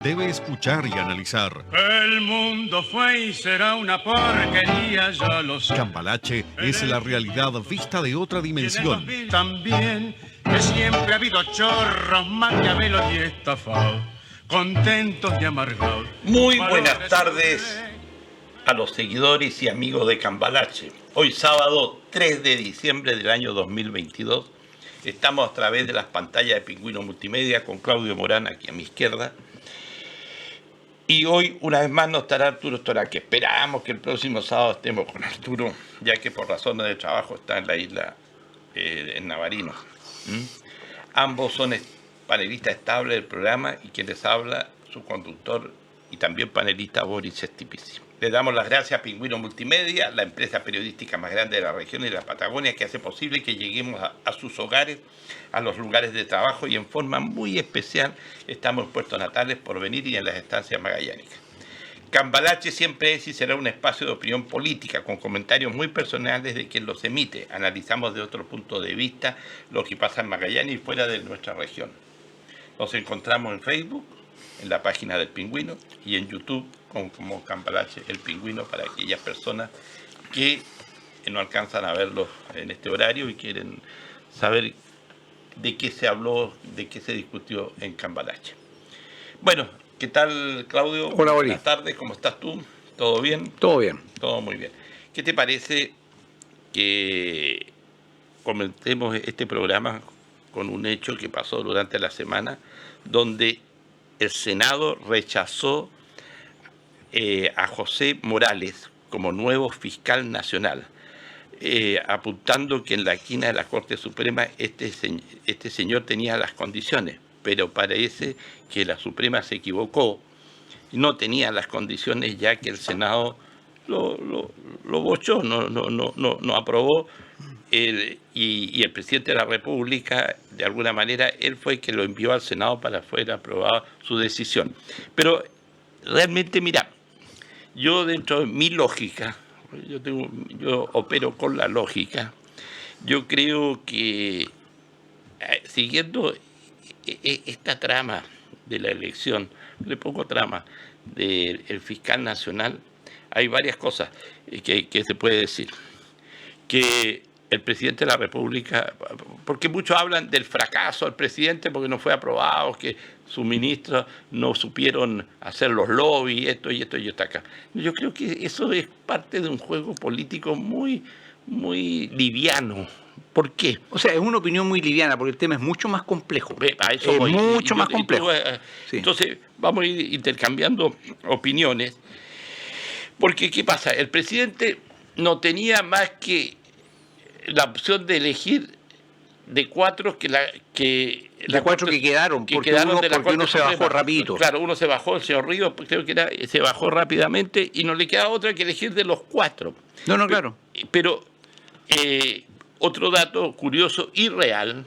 Debe escuchar y analizar. El mundo fue y será una porquería, ya lo sé. Cambalache es la realidad vista de otra dimensión. También que siempre ha habido chorros, maquiavelos y estafados, contentos y amargados. Muy buenas tardes a los seguidores y amigos de Cambalache. Hoy sábado 3 de diciembre del año 2022 estamos a través de las pantallas de Pingüino Multimedia con Claudio Morán aquí a mi izquierda. Y hoy, una vez más, no estará Arturo Storaque. Esperamos que el próximo sábado estemos con Arturo, ya que por razones de trabajo está en la isla, en Navarino. Ambos son panelistas estables del programa y quien les habla, su conductor y también panelista Boris Estipici. Les damos las gracias a Pingüino Multimedia, la empresa periodística más grande de la región y de la Patagonia, que hace posible que lleguemos a sus hogares, a los lugares de trabajo, y en forma muy especial estamos en Puerto Natales, Porvenir y en las estancias magallánicas. Cambalache siempre es y será un espacio de opinión política con comentarios muy personales de quien los emite. Analizamos de otro punto de vista lo que pasa en Magallanes y fuera de nuestra región. Nos encontramos en Facebook, en la página del Pingüino, y en YouTube como Cambalache el Pingüino, para aquellas personas que no alcanzan a verlo en este horario y quieren saber de qué se habló, de qué se discutió en Cambalache. Bueno, ¿qué tal, Claudio? Hola, Boris. Buenas tardes, ¿cómo estás tú? ¿Todo bien? Todo bien. Todo muy bien. ¿Qué te parece que comentemos este programa con un hecho que pasó durante la semana, donde el Senado rechazó a José Morales como nuevo fiscal nacional, apuntando que en la quina de la Corte Suprema este señor tenía las condiciones, pero parece que la Suprema se equivocó, no tenía las condiciones, ya que el Senado lo bochó, no aprobó, y el presidente de la República, de alguna manera, él fue el que lo envió al Senado para fuera aprobada su decisión. Pero realmente, mira, yo dentro de mi lógica, yo opero con la lógica, yo creo que siguiendo esta trama de la elección, le pongo trama del fiscal nacional, hay varias cosas que se puede decir. Que el presidente de la República, porque muchos hablan del fracaso del presidente porque no fue aprobado, que sus ministros no supieron hacer los lobbies, esto y acá. Yo creo que eso es parte de un juego político muy, muy liviano. ¿Por qué? O sea, es una opinión muy liviana porque el tema es mucho más complejo. A eso voy. Mucho más complejo. Sí. Entonces, vamos a ir intercambiando opiniones. Porque, ¿qué pasa? El presidente no tenía más que la opción de elegir de cuatro que quedaron, porque uno se bajó rapidito. Claro, uno se bajó, el señor Ríos, creo que se bajó rápidamente y no le queda otra que elegir de los cuatro. Claro. Pero otro dato curioso y real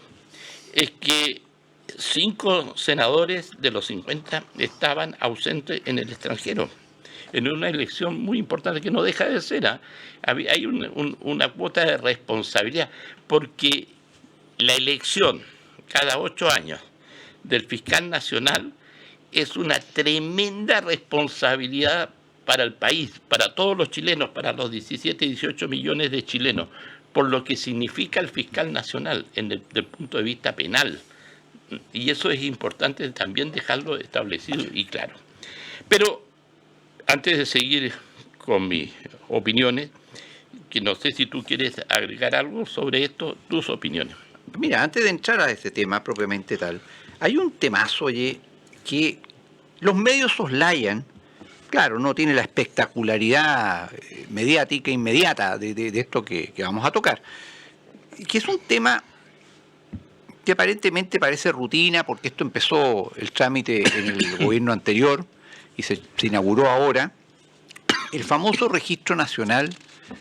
es que 5 senadores de los 50 estaban ausentes en el extranjero, en una elección muy importante que no deja de ser. Hay una cuota de responsabilidad, porque la elección cada 8 años del fiscal nacional es una tremenda responsabilidad para el país, para todos los chilenos, para los 17, 18 millones de chilenos, por lo que significa el fiscal nacional desde el punto de vista penal. Y eso es importante también dejarlo establecido y claro. Pero antes de seguir con mis opiniones, que no sé si tú quieres agregar algo sobre esto, tus opiniones. Mira, antes de entrar a este tema propiamente tal, hay un temazo, oye, que los medios soslayan. Claro, no tiene la espectacularidad mediática inmediata de esto que vamos a tocar, que es un tema que aparentemente parece rutina, porque esto empezó el trámite en el gobierno anterior y se inauguró ahora, el famoso Registro Nacional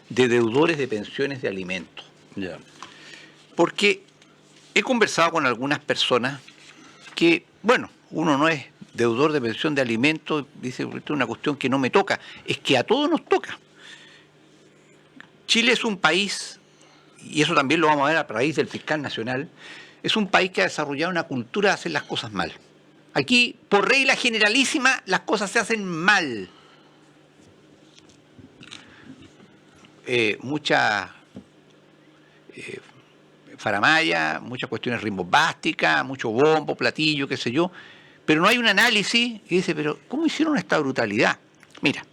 de Deudores de Pensiones de Alimentos. Yeah. Porque he conversado con algunas personas que, bueno, uno no es deudor de pensión de alimentos, dice, esto es una cuestión que no me toca, es que a todos nos toca. Chile es un país, y eso también lo vamos a ver a raíz del fiscal nacional, es un país que ha desarrollado una cultura de hacer las cosas mal. Aquí, por regla generalísima, las cosas se hacen mal. Mucha faramaya, muchas cuestiones rimbombásticas, mucho bombo, platillo, qué sé yo, pero no hay un análisis y dice, pero ¿cómo hicieron esta brutalidad? Mira,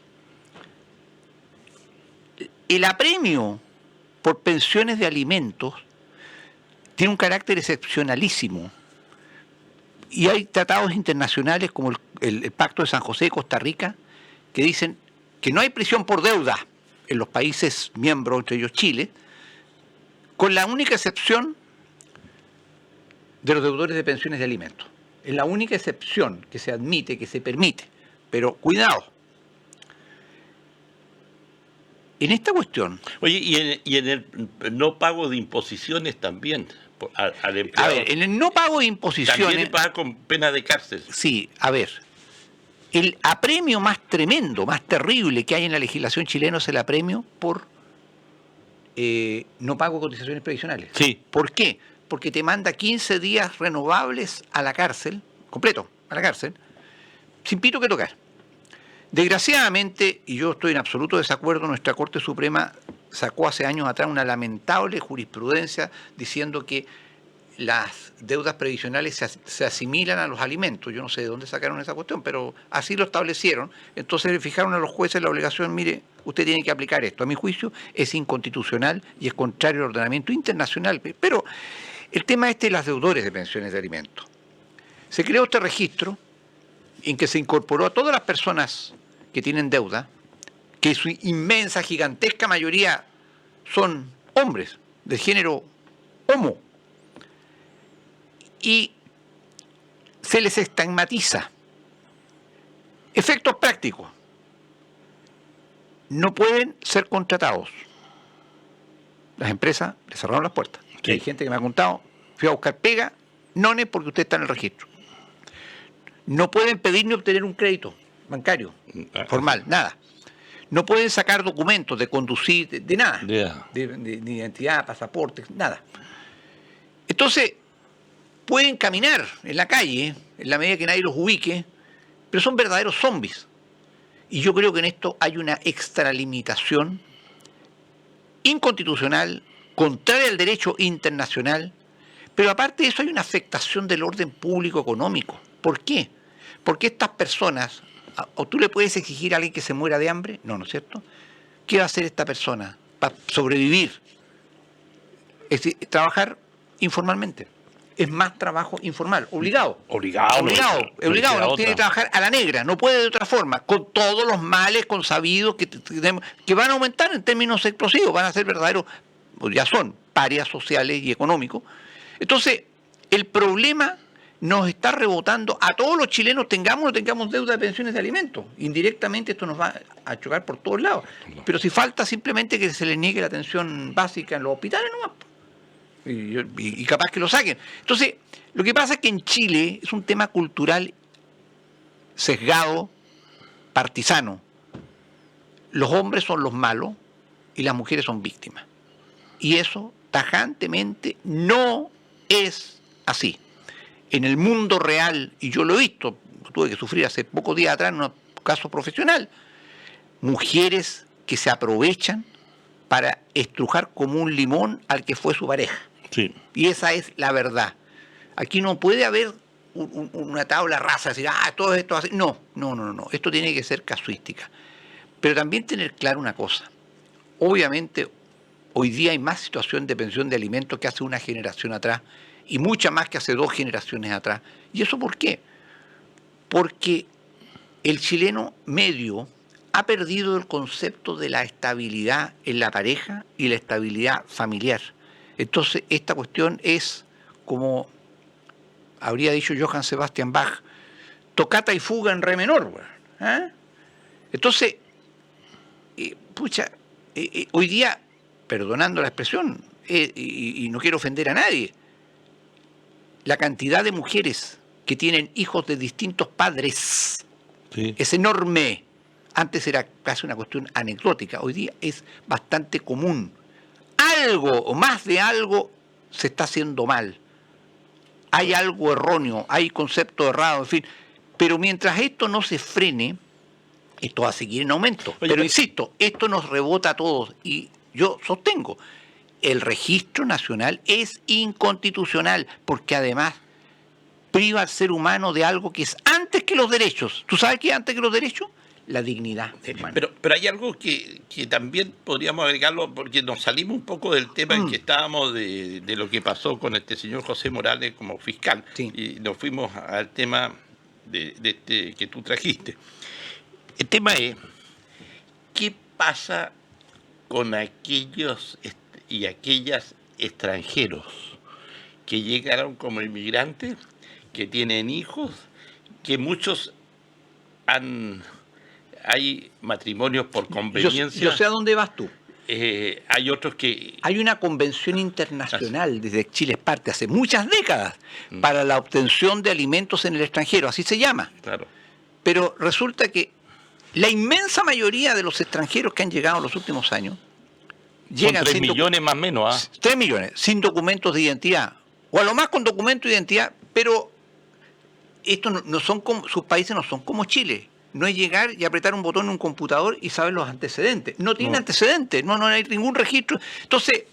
el apremio por pensiones de alimentos tiene un carácter excepcionalísimo. Y hay tratados internacionales como el Pacto de San José de Costa Rica que dicen que no hay prisión por deuda en los países miembros, entre ellos Chile, con la única excepción de los deudores de pensiones de alimentos. Es la única excepción que se admite, que se permite. Pero cuidado. En esta cuestión... Oye, y en el no pago de imposiciones también al empleado. A ver, en el no pago de imposiciones... También paga con pena de cárcel. Sí, a ver. El apremio más tremendo, más terrible que hay en la legislación chilena es el apremio por no pago de cotizaciones previsionales. Sí. ¿Por qué? Porque te manda 15 días renovables a la cárcel, completo, a la cárcel, sin pito que tocar. Desgraciadamente, y yo estoy en absoluto desacuerdo, nuestra Corte Suprema sacó hace años atrás una lamentable jurisprudencia diciendo que las deudas previsionales se asimilan a los alimentos. Yo no sé de dónde sacaron esa cuestión, pero así lo establecieron. Entonces le fijaron a los jueces la obligación, mire, usted tiene que aplicar esto. A mi juicio es inconstitucional y es contrario al ordenamiento internacional. Pero el tema este de las deudores de pensiones de alimentos. Se creó este registro en que se incorporó a todas las personas que tienen deuda, que su inmensa, gigantesca mayoría son hombres de género homo, y se les estigmatiza. Efectos prácticos. No pueden ser contratados. Las empresas les cerraron las puertas. Sí. Hay gente que me ha contado, fui a buscar pega, no es porque usted está en el registro. No pueden pedir ni obtener un crédito bancario, formal, nada. No pueden sacar documentos de conducir, de nada. Yeah. De identidad, pasaporte, nada. Entonces, pueden caminar en la calle, en la medida que nadie los ubique, pero son verdaderos zombies. Y yo creo que en esto hay una extralimitación inconstitucional, contraria al derecho internacional, pero aparte de eso hay una afectación del orden público económico. ¿Por qué? Porque estas personas, o tú le puedes exigir a alguien que se muera de hambre, no, ¿no es cierto? ¿Qué va a hacer esta persona para sobrevivir? Es decir, trabajar informalmente. Es más trabajo informal, obligado. Obligado, No tiene que trabajar a la negra, no puede de otra forma, con todos los males consabidos que van a aumentar en términos explosivos, van a ser verdaderos, ya son parias sociales y económicos. Entonces, el problema nos está rebotando a todos los chilenos, tengamos o no tengamos deuda de pensiones de alimentos. Indirectamente esto nos va a chocar por todos lados. Pero si falta simplemente que se les niegue la atención básica en los hospitales nomás. Y capaz que lo saquen. Entonces, lo que pasa es que en Chile es un tema cultural sesgado, partisano. Los hombres son los malos y las mujeres son víctimas. Y eso tajantemente no es así. En el mundo real, y yo lo he visto, tuve que sufrir hace pocos días atrás en un caso profesional, mujeres que se aprovechan para estrujar como un limón al que fue su pareja. Sí. Y esa es la verdad. Aquí no puede haber una tabla rasa, decir, todo esto así. No. Esto tiene que ser casuística. Pero también tener claro una cosa. Obviamente, hoy día hay más situación de pensión de alimentos que hace una generación atrás y mucha más que hace 2 generaciones atrás. ¿Y eso por qué? Porque el chileno medio ha perdido el concepto de la estabilidad en la pareja y la estabilidad familiar. Entonces, esta cuestión es, como habría dicho Johann Sebastian Bach, toccata y fuga en re menor. ¿Eh? Entonces, hoy día, perdonando la expresión, y no quiero ofender a nadie, la cantidad de mujeres que tienen hijos de distintos padres es enorme. Antes era casi una cuestión anecdótica, hoy día es bastante común. Algo o más de algo se está haciendo mal. hay algo erróneo, hay concepto errado, en fin. Pero mientras esto no se frene, esto va a seguir en aumento. Pero insisto, esto nos rebota a todos y yo sostengo, el registro nacional es inconstitucional porque además priva al ser humano de algo que es antes que los derechos. ¿Tú sabes qué es antes que los derechos? La dignidad humana. Pero hay algo que también podríamos agregarlo, porque nos salimos un poco del tema en que estábamos de lo que pasó con este señor José Morales como fiscal, Sí. y nos fuimos al tema de este que tú trajiste. El tema es, ¿qué pasa con aquellos y aquellas extranjeros que llegaron como inmigrantes, que tienen hijos, que muchos hay matrimonios por conveniencia? Yo sé a dónde vas tú. Hay otros que... Hay una convención internacional, desde Chile es parte, hace muchas décadas, para la obtención de alimentos en el extranjero, así se llama. Claro. Pero resulta que la inmensa mayoría de los extranjeros que han llegado en los últimos años Son llegan 3 sin millones más o menos. 3 millones, sin documentos de identidad, o a lo más con documento de identidad, pero estos no son como, sus países no son como Chile. No es llegar y apretar un botón en un computador y saber los antecedentes. No tiene antecedentes, no hay ningún registro. Entonces,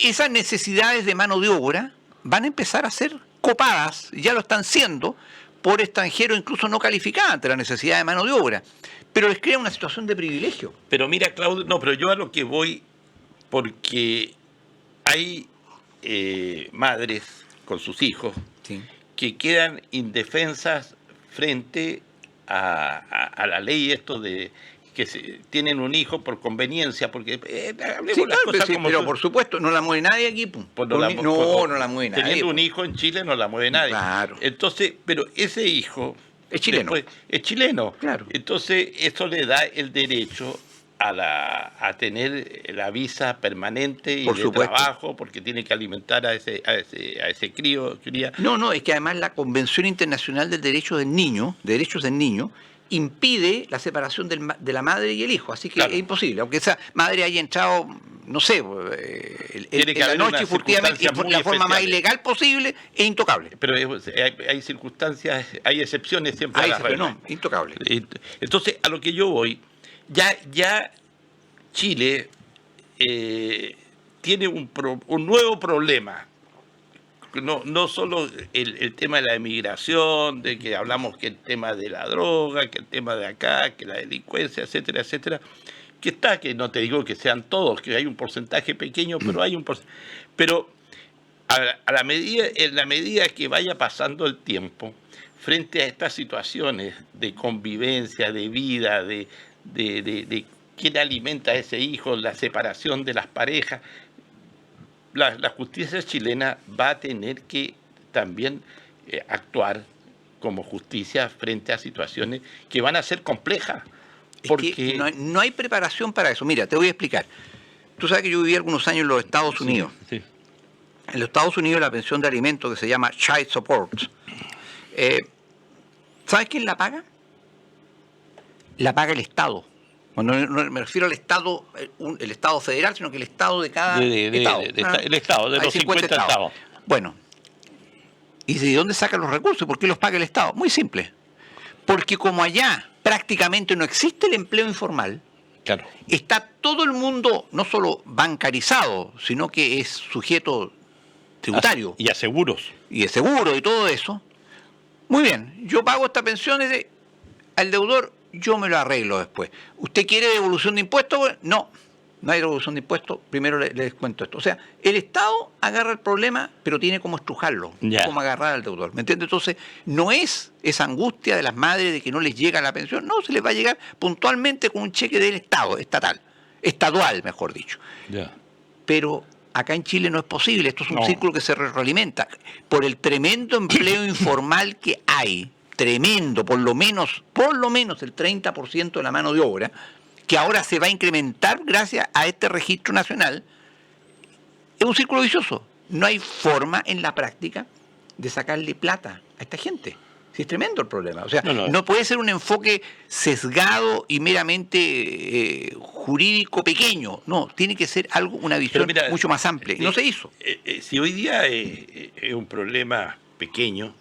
esas necesidades de mano de obra van a empezar a ser copadas, ya lo están siendo, por extranjeros incluso no calificados ante la necesidad de mano de obra. Pero les crea una situación de privilegio. Pero mira, Claudio, no, pero yo a lo que voy, porque hay madres con sus hijos Sí. que quedan indefensas frente a la ley esto de que tienen un hijo por conveniencia, porque hablemos Sí, las claro, cosas sí, como pero son. por supuesto, no la mueve nadie aquí. Pum. Pues No la mueve nadie. Teniendo un Pum. hijo en Chile no la mueve nadie. Claro. Entonces, pero ese hijo Es chileno. es chileno. Claro. Entonces, eso le da el derecho a tener la visa permanente y Por de supuesto. trabajo, porque tiene que alimentar a ese cría. No, es que además la Convención Internacional del Derecho del Niño, impide la separación de la madre y el hijo, así que Claro. es imposible, aunque esa madre haya entrado, no sé, Tiene que en la haber noche unas furtivamente, y circunstancias muy la forma más especiales. ilegal posible, es intocable. Pero hay circunstancias, hay excepciones siempre a Ahí la sí, pero regla. no, intocable. Entonces, a lo que yo voy, ya Chile tiene un nuevo problema. No solo el tema de la emigración, de que hablamos que el tema de la droga, que el tema de acá, que la delincuencia, etcétera, etcétera, que no te digo que sean todos, que hay un porcentaje pequeño, pero hay un porcentaje. Pero en la medida que vaya pasando el tiempo, frente a estas situaciones de convivencia, de vida, de quién alimenta a ese hijo, la separación de las parejas, la justicia chilena va a tener que también actuar como justicia frente a situaciones que van a ser complejas. Es Porque que no hay preparación para eso. Mira, te voy a explicar. Tú sabes que yo viví algunos años en los Estados Unidos. Sí. En los Estados Unidos la pensión de alimentos que se llama Child Support, ¿sabes quién la paga? La paga el Estado. Cuando no me refiero al Estado, el Estado federal, sino que el Estado de cada Estado. El Estado, de Hay los 50 50 estados. Bueno, ¿y de dónde sacan los recursos? ¿Por qué los paga el Estado? Muy simple. Porque como allá prácticamente no existe el empleo informal, Claro. está todo el mundo no solo bancarizado, sino que es sujeto tributario Y a seguros. y de seguro y todo eso. Muy bien, yo pago esta pensión al deudor, yo me lo arreglo después. ¿Usted quiere devolución de impuestos? No hay devolución de impuestos, primero le descuento esto. O sea, el Estado agarra el problema, pero tiene como estrujarlo, Ya. como agarrar al deudor. ¿Me entiende? Entonces, no es esa angustia de las madres de que no les llega la pensión, no, se les va a llegar puntualmente con un cheque del Estado, estadual, mejor dicho. Ya. Pero acá en Chile no es posible, esto es un No. círculo que se retroalimenta. Por el tremendo empleo informal que hay, tremendo, por lo menos el 30% de la mano de obra, que ahora se va a incrementar gracias a este registro nacional, es un círculo vicioso. No hay forma en la práctica de sacarle plata a esta gente. Sí, es tremendo el problema. O sea, no puede ser un enfoque sesgado y meramente jurídico pequeño. No, tiene que ser algo, una visión mucho más amplia. Y no se hizo. Si hoy día es un problema pequeño,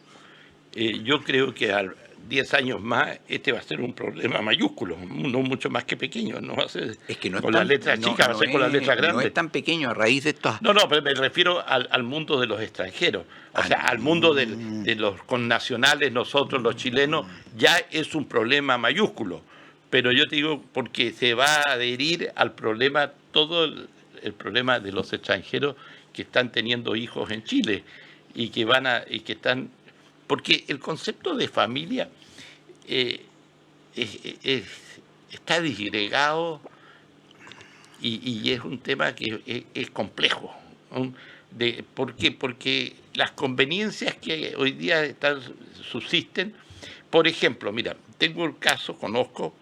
yo creo que a 10 años más este va a ser un problema mayúsculo, no mucho más que pequeño, no va a ser Es que no es con tan, las letras no- chicas, va no a ser con las es- letras grandes. No es tan pequeño a raíz de estos. No, pero me refiero al mundo de los extranjeros, o sea, al mundo de los connacionales, nosotros los chilenos, ya es un problema mayúsculo, pero yo te digo porque se va a adherir al problema, todo el problema de los extranjeros que están teniendo hijos en Chile y que están, porque el concepto de familia está disgregado y es un tema que es complejo. ¿Por qué? Porque las conveniencias que hoy día subsisten, por ejemplo, mira, tengo el caso, conozco,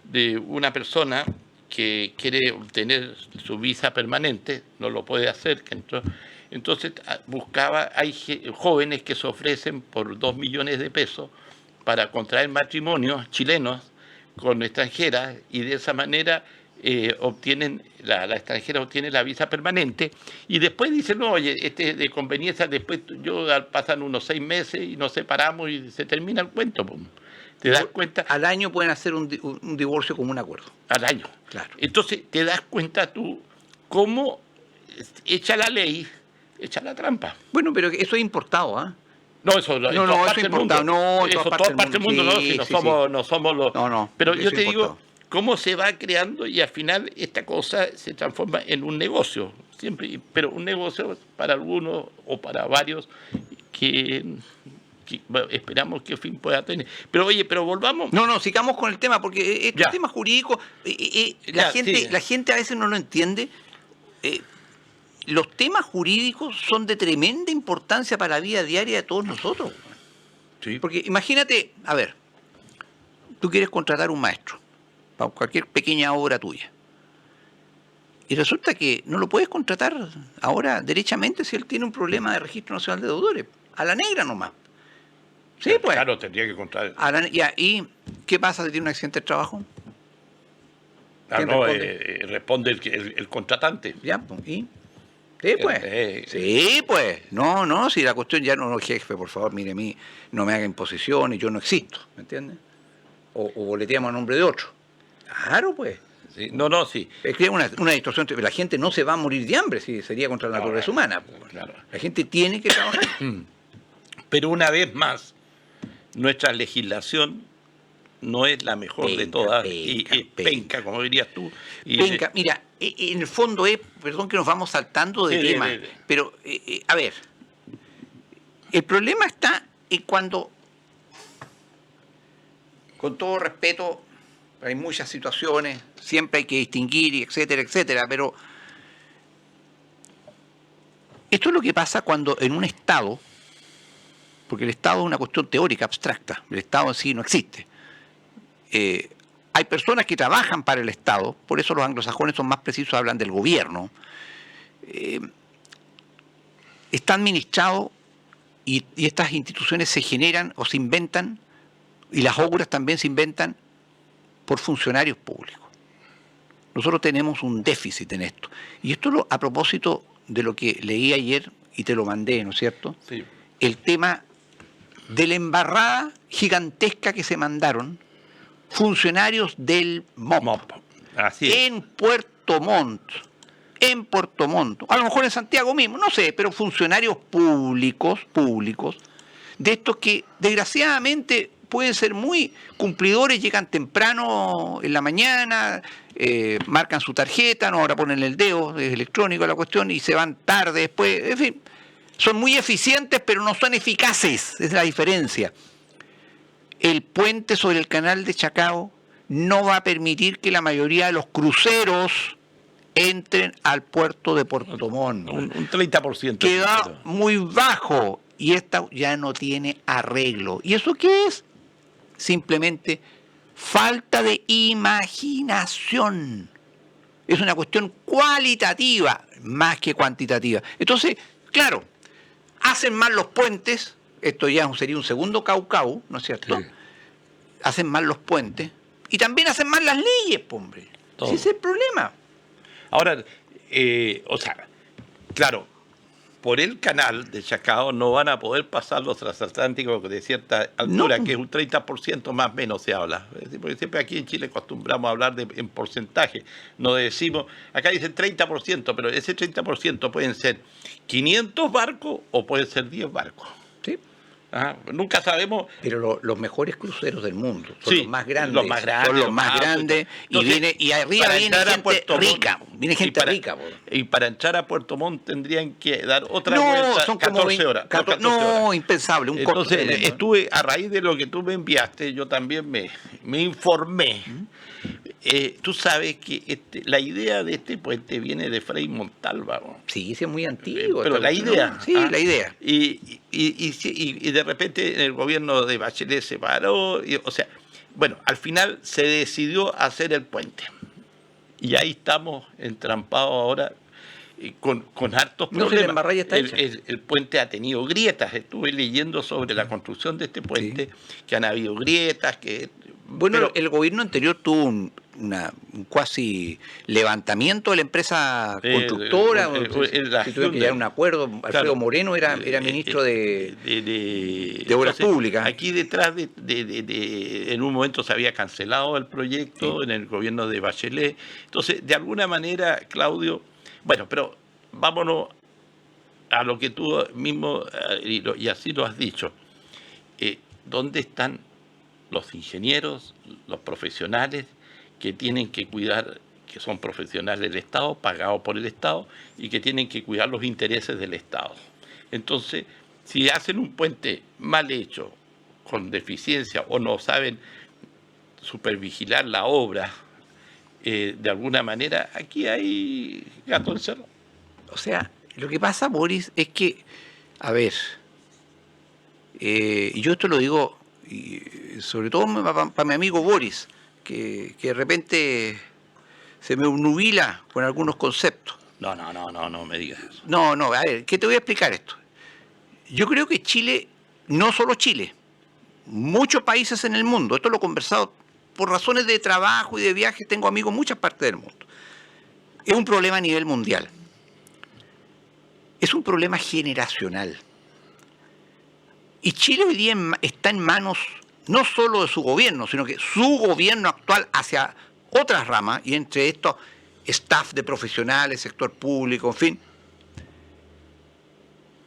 de una persona que quiere obtener su visa permanente, no lo puede hacer, entonces buscaba, hay jóvenes que se ofrecen por 2 millones de pesos para contraer matrimonios chilenos con extranjeras y de esa manera la extranjera obtiene la visa permanente y después dicen, no, oye, de conveniencia, después pasan unos 6 meses y nos separamos y se termina el cuento. Pum. ¿Te das cuenta? Al año pueden hacer un divorcio como un acuerdo. Al año. Claro. Entonces te das cuenta tú cómo echa la ley, echa la trampa. Bueno, pero eso es importado, ¿ah? No, eso No, en no, todas eso partes del importado, mundo. no, en Eso, todas todas partes partes del mundo, no, sí, si sí, no somos los... No, pero eso yo te importado. digo, cómo se va creando y al final esta cosa se transforma en un negocio, siempre, pero un negocio para algunos o para varios que bueno, esperamos qué fin pueda tener. Pero oye, pero volvamos... No, sigamos con el tema, porque este Ya. tema jurídico, Ya, sí. la gente a veces no lo entiende. Los temas jurídicos son de tremenda importancia para la vida diaria de todos nosotros. Sí. Porque imagínate, a ver, tú quieres contratar un maestro para cualquier pequeña obra tuya. Y resulta que no lo puedes contratar ahora derechamente si él tiene un problema de registro nacional de deudores. A la negra nomás. Sí, pues. Claro, tendría que contar... Ya, ¿y qué pasa si tiene un accidente de trabajo? ¿Quién no, responde? responde el contratante. Ya, pues, ¿y? Sí, pues. Sí, pues. No, si la cuestión ya no, jefe, por favor, mire, no me haga imposiciones, yo no existo, ¿me entiendes? O boleteamos a nombre de otro. Claro, pues. Sí. No, sí. Es que una distorsión, la gente no se va a morir de hambre, si sería contra la naturaleza humana. Pues. Claro. La gente tiene que trabajar. Pero una vez más, nuestra legislación no es la mejor de todas. Penca, como dirías tú. Penca, mira, en el fondo perdón que nos vamos saltando de tema, pero, a ver, el problema está en cuando, con todo respeto, hay muchas situaciones, siempre hay que distinguir, etcétera, pero esto es lo que pasa cuando en un Estado, porque el Estado es una cuestión teórica, abstracta, el Estado en sí no existe. Hay personas que trabajan para el Estado, por eso los anglosajones son más precisos, hablan del gobierno. Está administrado y estas instituciones se generan o se inventan, y las obras también se inventan por funcionarios públicos. Nosotros tenemos un déficit en esto. Y esto a propósito de lo que leí ayer y te lo mandé, ¿no es cierto? Sí. El tema de la embarrada gigantesca que se mandaron funcionarios del MOP. Así es. En Puerto Montt, a lo mejor en Santiago mismo, no sé, pero funcionarios públicos, de estos que desgraciadamente pueden ser muy cumplidores, llegan temprano en la mañana, marcan su tarjeta, no, ahora ponen el dedo, es electrónico la cuestión, y se van tarde después, en fin, son muy eficientes pero no son eficaces, es la diferencia. El puente sobre el canal de Chacao no va a permitir que la mayoría de los cruceros entren al puerto de Puerto Montt. Un 30%. Queda muy bajo y esta ya no tiene arreglo. ¿Y eso qué es? Simplemente falta de imaginación. Es una cuestión cualitativa más que cuantitativa. Entonces, claro, hacen mal los puentes, esto ya sería un segundo Caucao, ¿no es cierto? Sí. Hacen mal los puentes y también hacen mal las leyes, hombre. Ese es el problema. Ahora, claro, por el canal de Chacao no van a poder pasar los transatlánticos de cierta altura, que es un 30% más o menos se habla. Es decir, porque siempre aquí en Chile acostumbramos a hablar en porcentaje. No decimos, acá dicen 30%, pero ese 30% pueden ser 500 barcos o pueden ser 10 barcos. Sí. Nunca sabemos. Pero los mejores cruceros del mundo son Sí, los más grandes. los más grandes, son los los más más grandes. Entonces, Y arriba para viene entrar a gente Puerto rica. Montt, Viene gente rica. Y para entrar a Puerto Montt tendrían que dar otra No, vuelta, son 14 como 20, horas. 14 14 horas. no, impensable. Un costo Entonces, tremendo. estuve, a raíz de lo que tú me enviaste, yo también me informé. Tú sabes que la idea de este puente viene de Frei Montalva, ¿no? Sí, es muy antiguo. Pero la idea. ¿No? Sí, la idea. Y de repente el gobierno de Bachelet se paró. O sea, bueno, al final se decidió hacer el puente. Y ahí estamos entrampados ahora con hartos No, si la problemas. embarrada ya está hecha. El puente ha tenido grietas. Estuve leyendo sobre la construcción de este puente, que han habido grietas, Bueno, pero- el gobierno anterior tuvo un cuasi levantamiento de la empresa constructora. la Si tuvieron que llegar a un acuerdo. Alfredo Claro. Moreno era ministro de Obras Entonces, Públicas. Aquí detrás en un momento se había cancelado el proyecto en el gobierno de Bachelet. Entonces, de alguna manera, Claudio, bueno, pero vámonos a lo que tú mismo, y así lo has dicho. ¿Dónde están los ingenieros, los profesionales que tienen que cuidar, que son profesionales del Estado, pagados por el Estado, y que tienen que cuidar los intereses del Estado? Entonces, si hacen un puente mal hecho, con deficiencia, o no saben supervigilar la obra, de alguna manera, aquí hay gato encerrado. O sea, lo que pasa, Boris, es que, a ver, y yo esto lo digo, y sobre todo para mi amigo Boris, que de repente se me obnubila con algunos conceptos. No me digas eso. No, a ver, ¿qué te voy a explicar esto? Yo creo que Chile, no solo Chile, muchos países en el mundo, esto lo he conversado por razones de trabajo y de viajes, tengo amigos en muchas partes del mundo, es un problema a nivel mundial. Es un problema generacional. Y Chile hoy día está en manos no solo de su gobierno, sino que su gobierno actual hacia otras ramas, y entre estos staff de profesionales, sector público, en fin,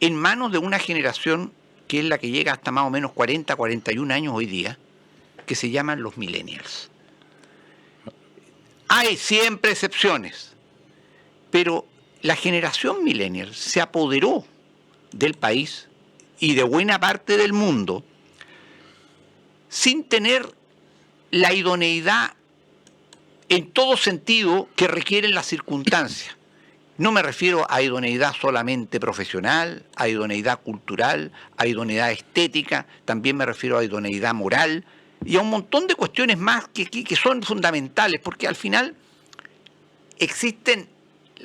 en manos de una generación que es la que llega hasta más o menos 40, 41 años hoy día, que se llaman los millennials. Hay siempre excepciones, pero la generación millennial se apoderó del país y de buena parte del mundo sin tener la idoneidad en todo sentido que requieren las circunstancias. No me refiero a idoneidad solamente profesional, a idoneidad cultural, a idoneidad estética, también me refiero a idoneidad moral y a un montón de cuestiones más que son fundamentales, porque al final existen,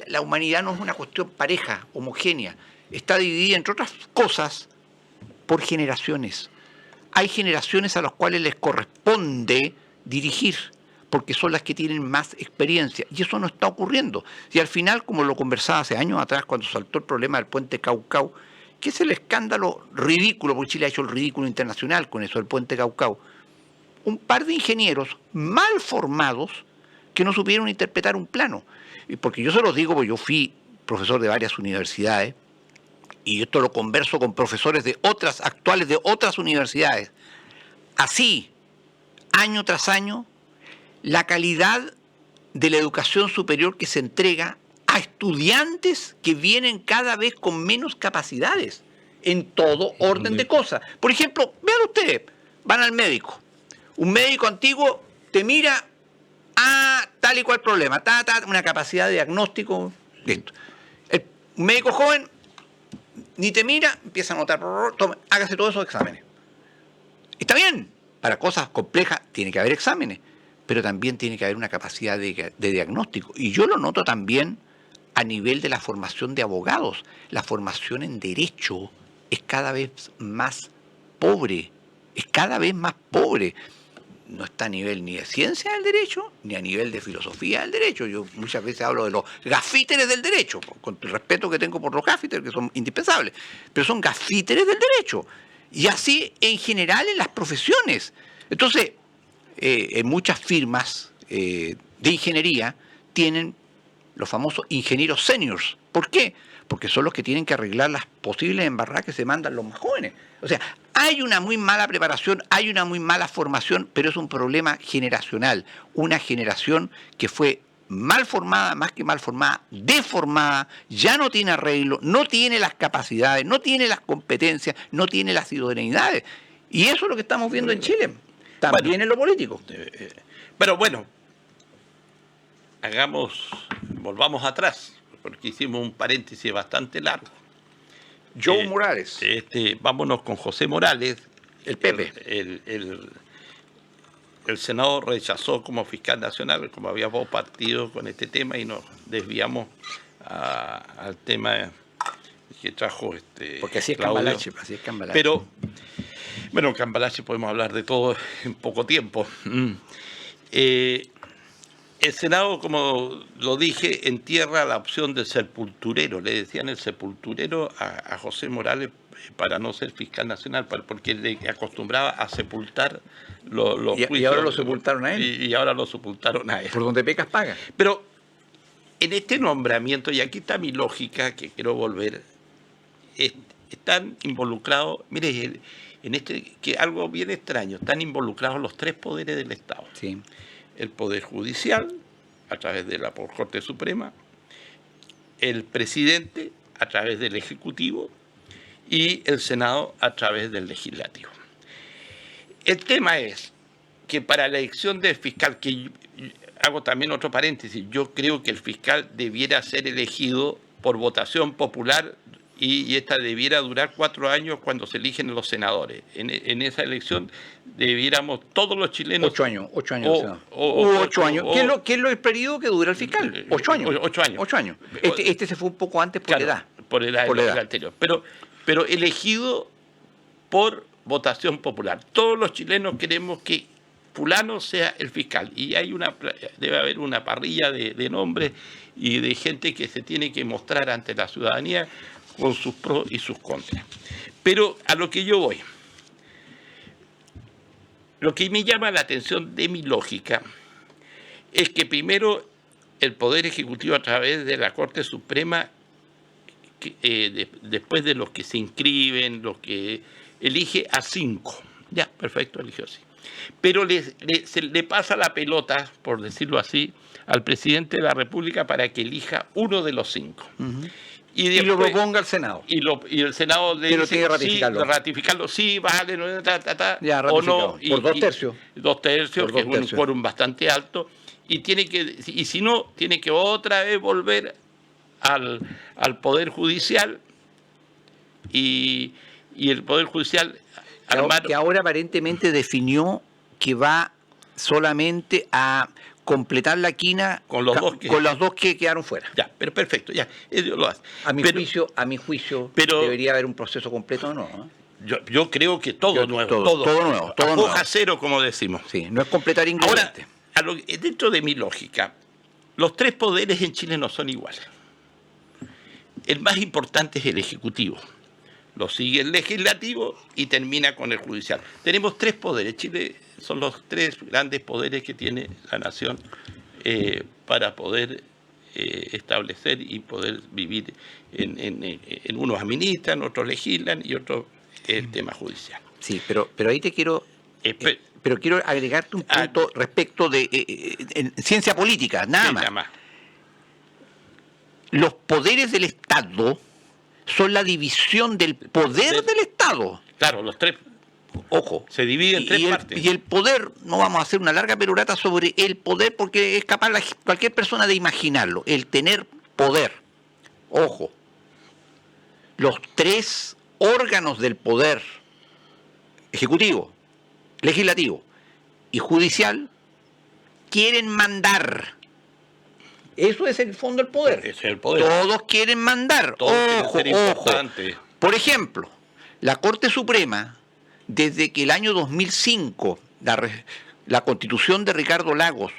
la humanidad no es una cuestión pareja, homogénea, está dividida, entre otras cosas, por generaciones. Hay generaciones a las cuales les corresponde dirigir, porque son las que tienen más experiencia, y eso no está ocurriendo. Y al final, como lo conversaba hace años atrás, cuando saltó el problema del puente Caucao, que es el escándalo ridículo, porque Chile ha hecho el ridículo internacional con eso del puente Caucao, un par de ingenieros mal formados que no supieron interpretar un plano. Y porque yo se los digo, porque yo fui profesor de varias universidades, y esto lo converso con profesores de otras, actuales de otras universidades. Así, año tras año, la calidad de la educación superior que se entrega a estudiantes que vienen cada vez con menos capacidades en todo orden de cosas. Por ejemplo, vean ustedes, van al médico. Un médico antiguo te mira, tal y cual problema, una capacidad de diagnóstico, listo. Un médico joven ni te mira, empieza a anotar, tome, hágase todos esos exámenes. Está bien, para cosas complejas tiene que haber exámenes, pero también tiene que haber una capacidad de diagnóstico. Y yo lo noto también a nivel de la formación de abogados. La formación en derecho es cada vez más pobre, es cada vez más pobre. no está a nivel ni de ciencia del derecho, ni a nivel de filosofía del derecho. Yo muchas veces hablo de los gafíteres del derecho, con el respeto que tengo por los gafíteres, que son indispensables, pero son gafíteres del derecho. Y así en general en las profesiones. Entonces, en muchas firmas de ingeniería tienen los famosos ingenieros seniors. ¿Por qué? Porque son los que tienen que arreglar las posibles embarradas que se mandan los más jóvenes. O sea, hay una muy mala preparación, hay una muy mala formación, pero es un problema generacional. Una generación que fue mal formada, más que mal formada, deformada, ya no tiene arreglo, no tiene las capacidades, no tiene las competencias, no tiene las idoneidades. Y eso es lo que estamos viendo en Chile, también en lo político. Pero bueno, volvamos atrás, porque hicimos un paréntesis bastante largo. Joe Morales. Vámonos con José Morales. El Pepe. El Senado rechazó como fiscal nacional, como habíamos partido con este tema, y nos desviamos al tema que trajo porque así es Cambalache, así es Cambalache. Pero, bueno, en Cambalache podemos hablar de todo en poco tiempo. El Senado, como lo dije, entierra la opción del sepulturero. Le decían el sepulturero a José Morales para no ser fiscal nacional, porque le acostumbraba a sepultar los juicios. Y ahora lo sepultaron a él. Y ahora lo sepultaron a él. Por donde pecas paga. Pero en este nombramiento, y aquí está mi lógica, que quiero volver, están involucrados, mire, que algo bien extraño, están involucrados los tres poderes del Estado. Sí. El Poder Judicial, a través de la Corte Suprema, el Presidente, a través del Ejecutivo, y el Senado, a través del Legislativo. El tema es que para la elección del fiscal, que hago también otro paréntesis, yo creo que el fiscal debiera ser elegido por votación popular, y esta debiera durar 4 años cuando se eligen los senadores. En esa elección debiéramos todos los chilenos... 8 años. 8 años. ¿Qué es el periodo que dura el fiscal? 8 años. 8 años. Este se fue un poco antes por edad. Por la edad anterior. Pero elegido por votación popular. Todos los chilenos queremos que fulano sea el fiscal. Y debe haber una parrilla de nombres y de gente que se tiene que mostrar ante la ciudadanía con sus pros y sus contras. Pero a lo que yo voy, lo que me llama la atención de mi lógica es que primero el Poder Ejecutivo, a través de la Corte Suprema, después de los que se inscriben, los que elige a 5. Ya, perfecto, eligió así. Pero se le pasa la pelota, por decirlo así, al presidente de la República para que elija uno de los 5. Uh-huh. Y lo proponga al Senado. Y el Senado le dice, tiene que ratificarlo, sí, vale, no, ya, o no. Por 2 tercios. 2 tercios, que es un quórum bastante alto. Y si no, tiene que otra vez volver al Poder Judicial y el Poder Judicial que ahora aparentemente definió que va solamente a completar la quina con los dos que quedaron fuera. Ya, pero perfecto, ya, ellos lo hacen. A mi juicio debería haber un proceso completo o no. Yo creo que todo nuevo. Todo hoja cero, como decimos. Sí, no es completar ingredientes. Ahora, dentro de mi lógica, los 3 poderes en Chile no son iguales. El más importante es el Ejecutivo. Lo sigue el Legislativo y termina con el Judicial. Tenemos 3 poderes. Chile son los 3 grandes poderes que tiene la nación para poder establecer y poder vivir en unos administran, otros legislan y otros el tema judicial. Sí, pero ahí te quiero... pero quiero agregarte un punto respecto de ciencia política, nada más. Los poderes del Estado son la división del poder del Estado. Claro, los 3. Ojo. Se divide en 3 partes. Y el poder, no vamos a hacer una larga perorata sobre el poder porque es capaz cualquier persona de imaginarlo. El tener poder. Ojo. Los 3 órganos del poder ejecutivo, legislativo y judicial quieren mandar. Eso es el fondo del poder. Ese es el poder. Todos quieren mandar. Ojo. Por ejemplo, la Corte Suprema, desde que el año 2005, la Constitución de Ricardo Lagos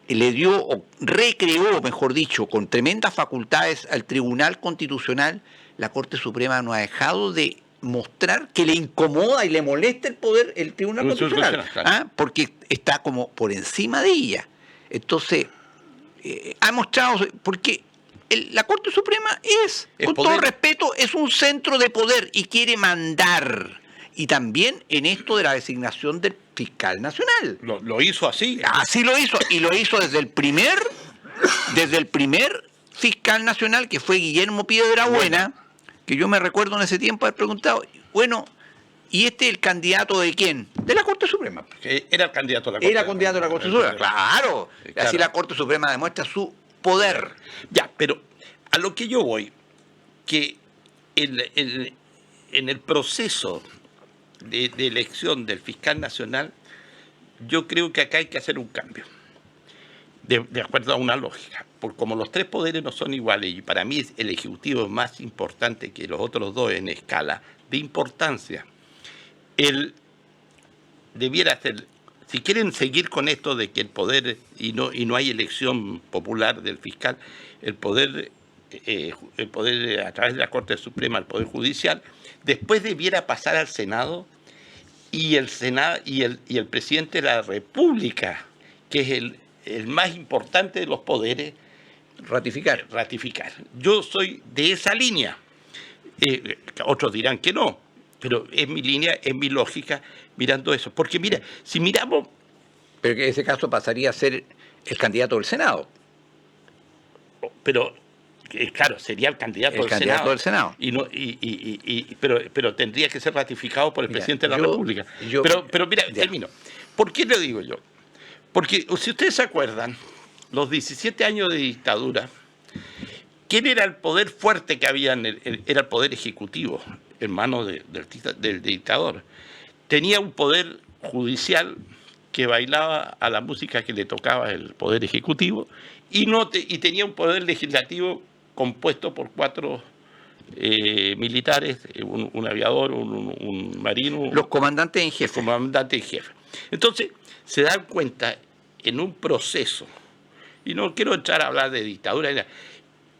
le dio, o recreó, mejor dicho, con tremendas facultades al Tribunal Constitucional, la Corte Suprema no ha dejado de mostrar que le incomoda y le molesta el poder, el Tribunal Constitucional, claro. porque está como por encima de ella. Entonces, ha mostrado, porque la Corte Suprema con todo respeto, es un centro de poder y quiere mandar. Y también en esto de la designación del fiscal nacional. Lo hizo así. Así lo hizo, y lo hizo desde el primer fiscal nacional, que fue Guillermo Piedrabuena, que yo me recuerdo en ese tiempo haber preguntado, bueno, ¿y este es el candidato de quién? De la Corte Suprema. Era el candidato a la Corte. Era candidato a la Corte Suprema, claro. Así la Corte Suprema demuestra su poder. Ya, pero a lo que yo voy, que en el proceso de elección del fiscal nacional, yo creo que acá hay que hacer un cambio, de acuerdo a una lógica. Porque como los tres poderes no son iguales, y para mí el Ejecutivo es más importante que los otros dos en escala de importancia, él debiera hacer, si quieren seguir con esto de que el poder, y no hay elección popular del fiscal, el poder a través de la Corte Suprema, el Poder Judicial, después debiera pasar al Senado, y el Senado y el presidente de la República, que es el más importante de los poderes, ratificar. Yo soy de esa línea. Otros dirán que no, pero es mi línea, es mi lógica mirando eso. Porque mira, si miramos... Pero que en ese caso pasaría a ser el candidato del Senado. Pero, claro, sería el candidato del Senado. Pero tendría que ser ratificado por el presidente de la República. Pero mira, termino. ¿Por qué lo digo yo? Porque si ustedes se acuerdan, los 17 años de dictadura, ¿quién era el poder fuerte que había? Era el poder ejecutivo, en manos del dictador. Tenía un poder judicial que bailaba a la música que le tocaba el poder ejecutivo, y tenía un poder legislativo compuesto por 4 militares, un aviador, un marino. Los comandantes en jefe. Entonces, se dan cuenta en un proceso, y no quiero entrar a hablar de dictadura,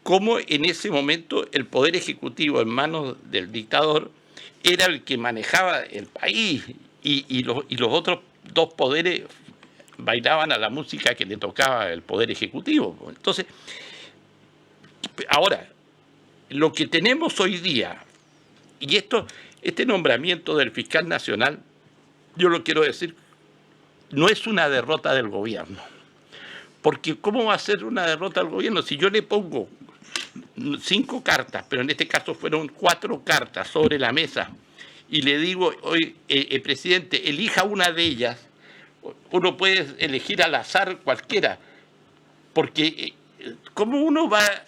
cómo en ese momento el poder ejecutivo en manos del dictador era el que manejaba el país, y los otros 2 poderes bailaban a la música que le tocaba el poder ejecutivo. Entonces, ahora, lo que tenemos hoy día, y este nombramiento del fiscal nacional, yo lo quiero decir, no es una derrota del gobierno. Porque ¿cómo va a ser una derrota del gobierno si yo le pongo 5 cartas, pero en este caso fueron 4 cartas sobre la mesa, y le digo, hoy, presidente, elija una de ellas? Uno puede elegir al azar cualquiera, porque ¿cómo uno va a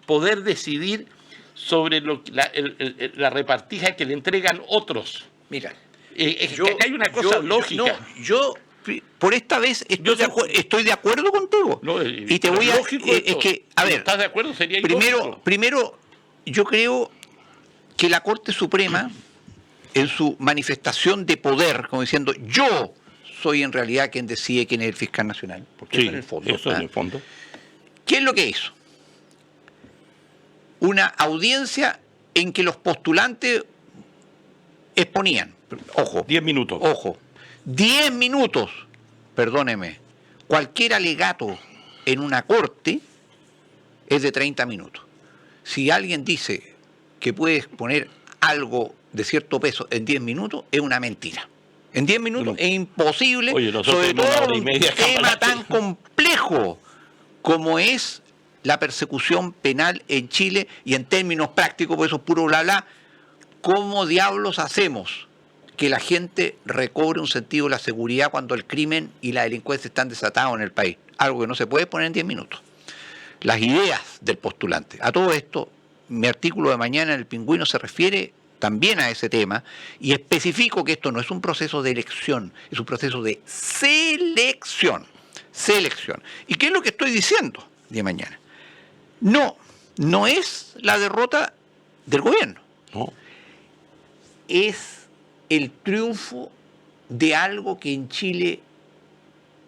poder decidir sobre la repartija que le entregan otros? Mira, hay una cosa lógica. Yo por esta vez estoy de acuerdo contigo. No, y te voy a... es que, a ver, ¿estás de acuerdo? Sería primero, yo creo que la Corte Suprema, en su manifestación de poder, como diciendo, yo soy en realidad quien decide quién es el fiscal nacional, porque sí, eso en el fondo. Eso en el fondo. ¿Qué es lo que hizo? Una audiencia en que los postulantes exponían, ojo, 10 minutos. Ojo, 10 minutos, perdóneme, cualquier alegato en una corte es de 30 minutos. Si alguien dice que puede exponer algo de cierto peso en 10 minutos, es una mentira. En 10 minutos es imposible, sobre todo un tema tan complejo como es la persecución penal en Chile, y en términos prácticos, por eso es puro bla bla. ¿Cómo diablos hacemos que la gente recobre un sentido de la seguridad cuando el crimen y la delincuencia están desatados en el país? Algo que no se puede poner en 10 minutos. Las ideas del postulante. A todo esto, mi artículo de mañana en El Pingüino se refiere también a ese tema, y especifico que esto no es un proceso de elección, es un proceso de selección. ¿Y qué es lo que estoy diciendo de mañana? No es la derrota del gobierno. No. Es el triunfo de algo que en Chile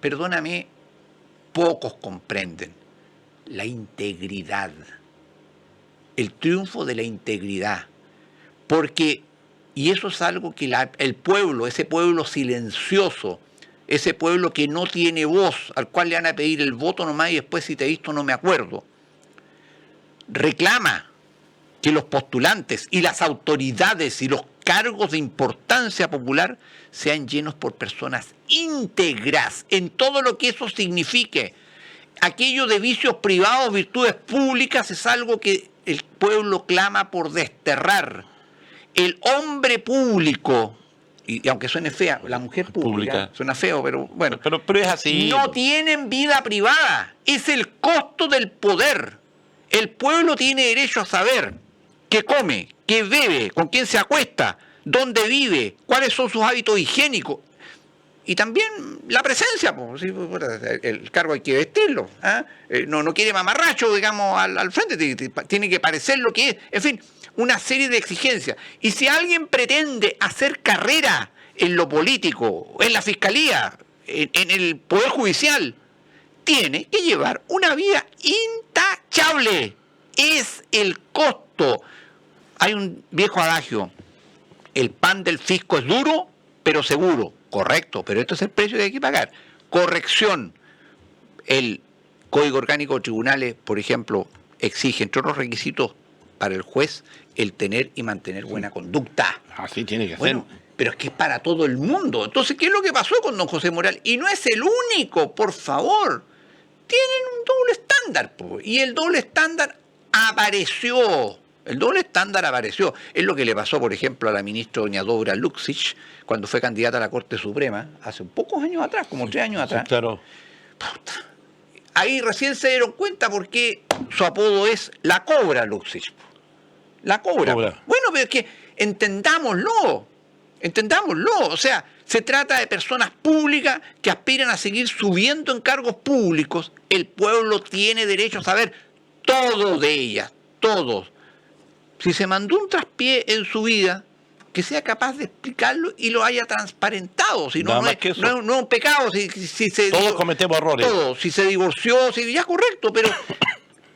perdóname, pocos comprenden la integridad, el triunfo de la integridad. Porque, y eso es algo que el pueblo, ese pueblo silencioso, ese pueblo que no tiene voz, al cual le van a pedir el voto nomás y después si te he visto no me acuerdo, reclama que los postulantes y las autoridades y los cargos de importancia popular sean llenos por personas íntegras en todo lo que eso signifique. Aquello de vicios privados, virtudes públicas, es algo que el pueblo clama por desterrar. El hombre público, y aunque suene fea, la mujer pública, suena feo, pero bueno, pero es así. No tienen vida privada, es el costo del poder. El pueblo tiene derecho a saber qué come, qué bebe, con quién se acuesta, dónde vive, cuáles son sus hábitos higiénicos. Y también la presencia, pues, ¿sí? El cargo hay que vestirlo. ¿Ah? No quiere mamarracho, digamos, al frente, tiene que parecer lo que es. En fin, una serie de exigencias. Y si alguien pretende hacer carrera en lo político, en la fiscalía, en el poder judicial, tiene que llevar una vida intachable. Es el costo. Hay un viejo adagio: el pan del fisco es duro, pero seguro. Correcto, pero esto es el precio que hay que pagar. Corrección. El Código Orgánico de Tribunales, por ejemplo, exige, entre otros requisitos para el juez, el tener y mantener buena conducta. Así tiene que Bueno, ser. pero es que es para todo el mundo. Entonces, ¿qué es lo que pasó con don José Morales? Y no es el único, por favor. Tienen un doble estándar, po, y el doble estándar apareció. El doble estándar apareció. Es lo que le pasó, por ejemplo, a la ministra doña Dobra Luksic cuando fue candidata a la Corte Suprema, hace pocos años atrás, como 3 años atrás. Sí, claro. Puta. Ahí recién se dieron cuenta por qué su apodo es la Cobra Luksic. La Cobra. Bueno, pero es que entendámoslo. O sea, se trata de personas públicas que aspiran a seguir subiendo en cargos públicos. El pueblo tiene derecho a saber todo de ellas, todos. Si se mandó un traspié en su vida, que sea capaz de explicarlo y lo haya transparentado. Si no, no es un pecado. Si todos cometemos errores. Todos. Si se divorció, ya es correcto,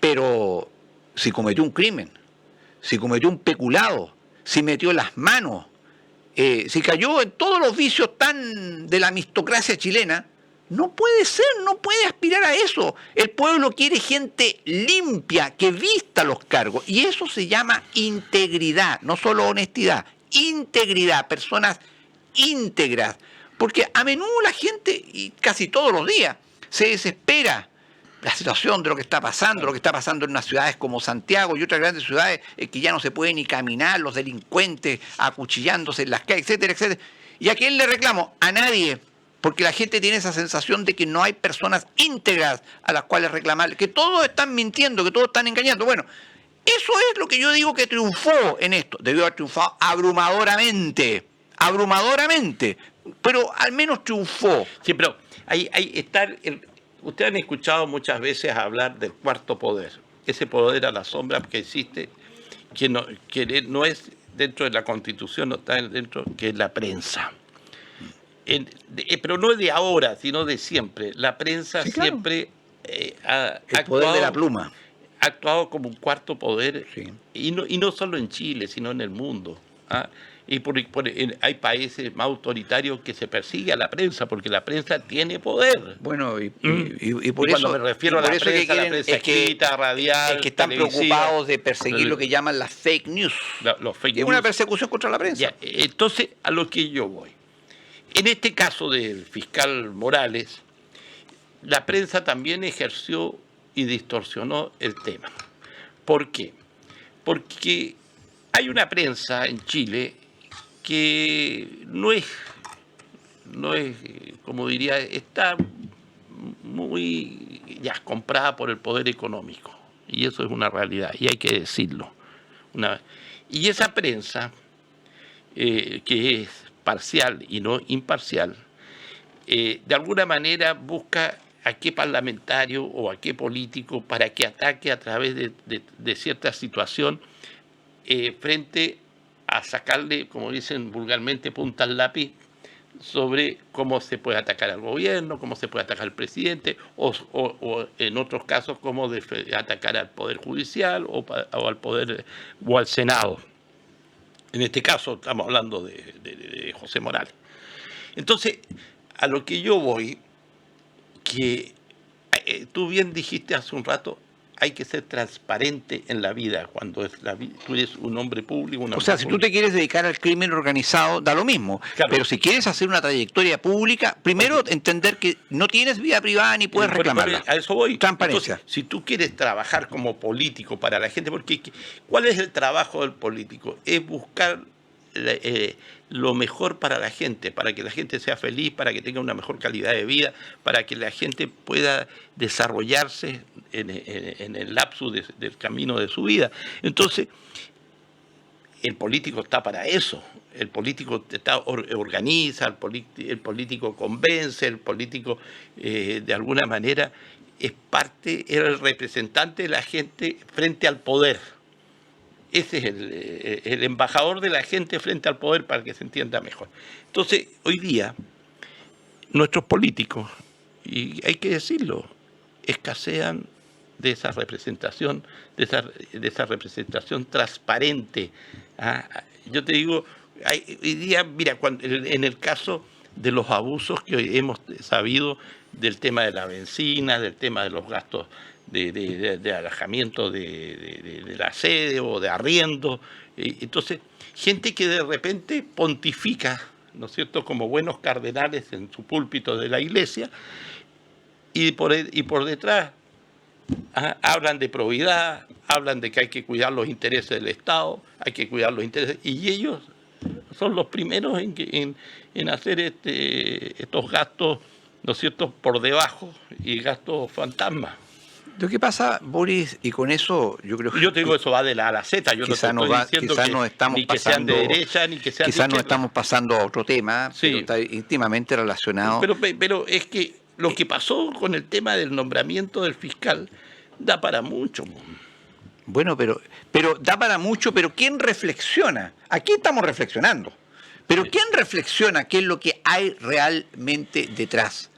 pero si cometió un crimen, si cometió un peculado, si metió las manos, si cayó en todos los vicios tan de la mistocracia chilena, no puede ser, no puede aspirar a eso. El pueblo quiere gente limpia, que vista los cargos. Y eso se llama integridad, no solo honestidad. Integridad, personas íntegras. Porque a menudo la gente, y casi todos los días, se desespera. La situación de lo que está pasando en unas ciudades como Santiago y otras grandes ciudades que ya no se puede ni caminar, los delincuentes acuchillándose en las calles, etcétera, etcétera. ¿Y a quién le reclamo? A nadie. Porque la gente tiene esa sensación de que no hay personas íntegras a las cuales reclamar, que todos están mintiendo, que todos están engañando. Bueno, eso es lo que yo digo que triunfó en esto. Debió haber triunfado abrumadoramente, pero al menos triunfó. Sí, pero ahí está. Ustedes han escuchado muchas veces hablar del cuarto poder, ese poder a la sombra que existe, que no es dentro de la Constitución, no está dentro, que es la prensa. Pero no es de ahora, sino de siempre. La prensa sí, claro, siempre ha el poder de la pluma. Ha actuado como un cuarto poder, sí, y no solo en Chile, sino en el mundo. ¿Ah? Y hay países más autoritarios que se persigue a la prensa, porque la prensa tiene poder. Bueno, y por eso... Cuando me refiero a la prensa escrita, radial, es que están preocupados de perseguir lo que llaman las fake news. Los fake news. Es una persecución contra la prensa. Ya, entonces, a lo que yo voy. En este caso del fiscal Morales, la prensa también ejerció y distorsionó el tema. ¿Por qué? Porque hay una prensa en Chile que no es, como diría, está muy ya comprada por el poder económico. Y eso es una realidad, y hay que decirlo. Y esa prensa, que es parcial y no imparcial, de alguna manera busca a qué parlamentario o a qué político para que ataque a través de cierta situación frente a sacarle, como dicen vulgarmente, punta al lápiz sobre cómo se puede atacar al gobierno, cómo se puede atacar al presidente, o en otros casos cómo atacar al Poder Judicial o al Poder o al Senado. En este caso estamos hablando de José Morales. Entonces, a lo que yo voy, que tú bien dijiste hace un rato, hay que ser transparente en la vida cuando tú eres un hombre público. O sea, si tú te quieres dedicar al crimen organizado, da lo mismo. Claro. Pero si quieres hacer una trayectoria pública, primero entender que no tienes vida privada ni puedes reclamarla. A eso voy. Transparencia. Entonces, si tú quieres trabajar como político para la gente, porque ¿cuál es el trabajo del político? Es buscar lo mejor para la gente, para que la gente sea feliz, para que tenga una mejor calidad de vida, para que la gente pueda desarrollarse en el lapso del camino de su vida. Entonces, el político está para eso. El político organiza, el político convence, el político de alguna manera es el representante de la gente frente al poder. Ese es el embajador de la gente frente al poder, para que se entienda mejor. Entonces, hoy día, nuestros políticos, y hay que decirlo, escasean de esa representación, de esa representación transparente. Yo te digo, hoy día, mira, en el caso de los abusos que hoy hemos sabido del tema de la benzina, del tema de los gastos de alojamiento de la sede o de arriendo. Entonces, gente que de repente pontifica, ¿no es cierto?, como buenos cardenales en su púlpito de la iglesia, y por detrás hablan de probidad, hablan de que hay que cuidar los intereses del Estado, hay que cuidar los intereses, y ellos son los primeros en hacer estos gastos, ¿no es cierto?, por debajo, y gastos fantasmas. Lo que pasa, Boris, y con eso yo creo que... Yo te digo, eso va de la A a la Z. Yo no te estoy diciendo ni que sean de derecha ni que sean de izquierda. Quizás nos estamos pasando a otro tema, sí, pero está íntimamente relacionado. Pero es que lo que pasó con el tema del nombramiento del fiscal da para mucho. Bueno, pero da para mucho, pero ¿quién reflexiona? Aquí estamos reflexionando. Pero ¿quién reflexiona qué es lo que hay realmente detrás?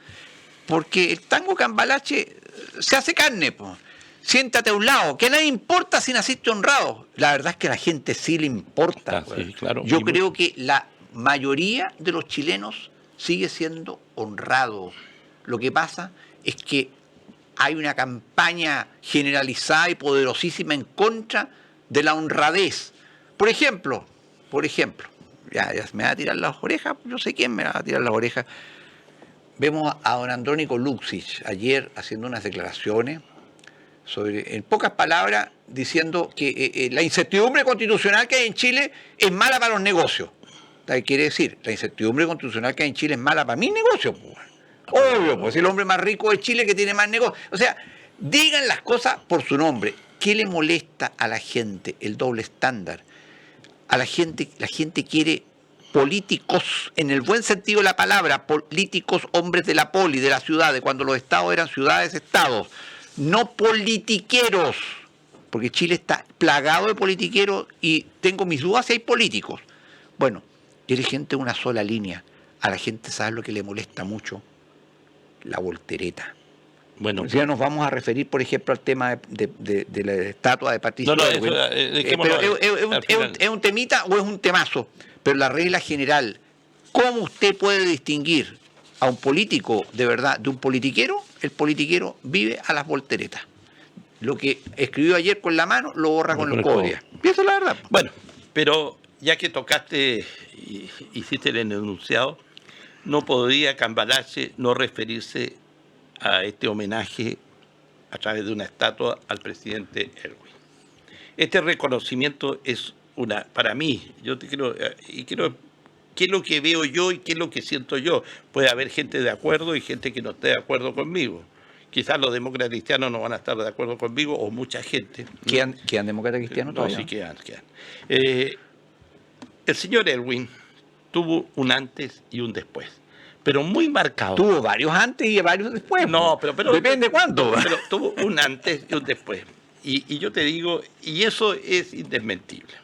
Porque el tango cambalache se hace carne, po. Siéntate a un lado, que a nadie importa si naciste honrado. La verdad es que a la gente sí le importa. Sí, claro. Yo creo que la mayoría de los chilenos sigue siendo honrado. Lo que pasa es que hay una campaña generalizada y poderosísima en contra de la honradez. Por ejemplo, ya me va a tirar las orejas, yo sé quién me va a tirar las orejas. Vemos a don Andrónico Luksic ayer haciendo unas declaraciones sobre, en pocas palabras, diciendo que la incertidumbre constitucional que hay en Chile es mala para los negocios. ¿Qué quiere decir? La incertidumbre constitucional que hay en Chile es mala para mis negocios. Obvio, pues el hombre más rico de Chile que tiene más negocios. O sea, digan las cosas por su nombre. ¿Qué le molesta a la gente el doble estándar? La gente quiere políticos, en el buen sentido de la palabra, políticos, hombres de la poli, de la ciudad, de cuando los estados eran ciudades-estados, no politiqueros, porque Chile está plagado de politiqueros y tengo mis dudas si hay políticos. Bueno, quiere gente de una sola línea. A la gente, ¿sabe lo que le molesta mucho? La voltereta. Bueno, ya nos vamos a referir, por ejemplo, al tema de la estatua de Patricio. ¿Es un temita o es un temazo? Pero la regla general, ¿cómo usted puede distinguir a un político de verdad de un politiquero? El politiquero vive a las volteretas. Lo que escribió ayer con la mano lo borra con el codo. Pienso la verdad. Bueno, pero ya que tocaste y hiciste el enunciado, no podría Cambalache no referirse a este homenaje a través de una estatua al presidente Erwin. Este reconocimiento es para mí, yo te quiero, qué es lo que veo yo y qué es lo que siento yo. Puede haber gente de acuerdo y gente que no esté de acuerdo conmigo. Quizás los demócratas cristianos no van a estar de acuerdo conmigo, o mucha gente. ¿Quedan demócratas cristianos todavía? No, sí quedan. El señor Erwin tuvo un antes y un después, pero muy marcado. Tuvo varios antes y varios después. No, pero depende cuánto. Pero tuvo un antes y un después. Y yo te digo, y eso es indesmentible.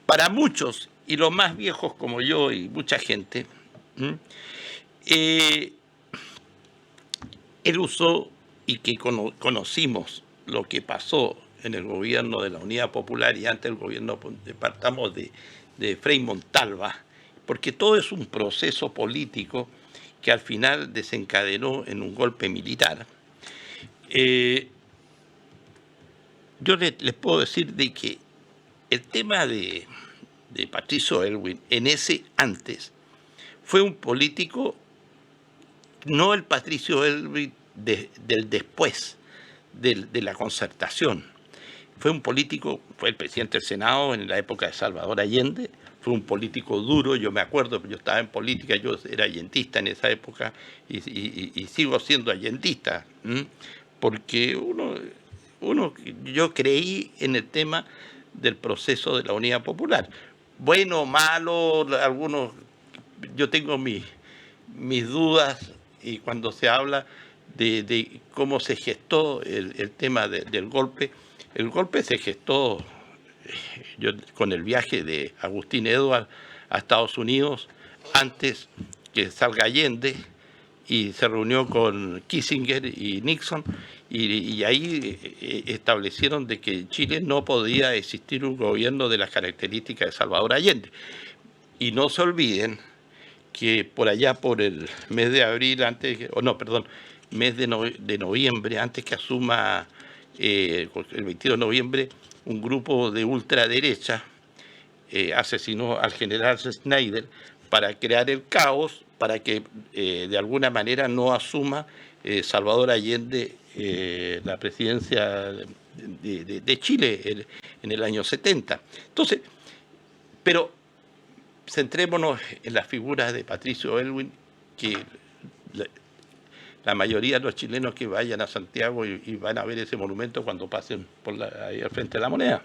Para muchos, y los más viejos como yo y mucha gente, ¿Mm? Él usó, y que conocimos lo que pasó en el gobierno de la Unidad Popular y antes el gobierno, partamos de Frei Montalva, porque todo es un proceso político que al final desencadenó en un golpe militar. Yo les puedo decir de que el tema de Patricio Aylwin en ese antes fue un político, no el Patricio Aylwin del después de la Concertación. Fue un político, fue el presidente del Senado en la época de Salvador Allende, fue un político duro, yo me acuerdo, yo estaba en política, yo era allendista en esa época y sigo siendo allendista, porque yo creí en el tema del proceso de la Unidad Popular. Bueno, malo, algunos, yo tengo mis dudas, y cuando se habla de cómo se gestó el tema del golpe, el golpe se gestó con el viaje de Agustín Edwards a Estados Unidos antes que salga Allende, y se reunió con Kissinger y Nixon, y ahí establecieron de que en Chile no podía existir un gobierno de las características de Salvador Allende. Y no se olviden que por allá por el mes de abril, mes de noviembre, antes que asuma el 22 de noviembre, un grupo de ultraderecha asesinó al general Schneider para crear el caos, para que de alguna manera no asuma Salvador Allende la presidencia de Chile en el año 70. Entonces, pero centrémonos en las figuras de Patricio Aylwin, que la mayoría de los chilenos que vayan a Santiago y van a ver ese monumento cuando pasen ahí al frente de la Moneda.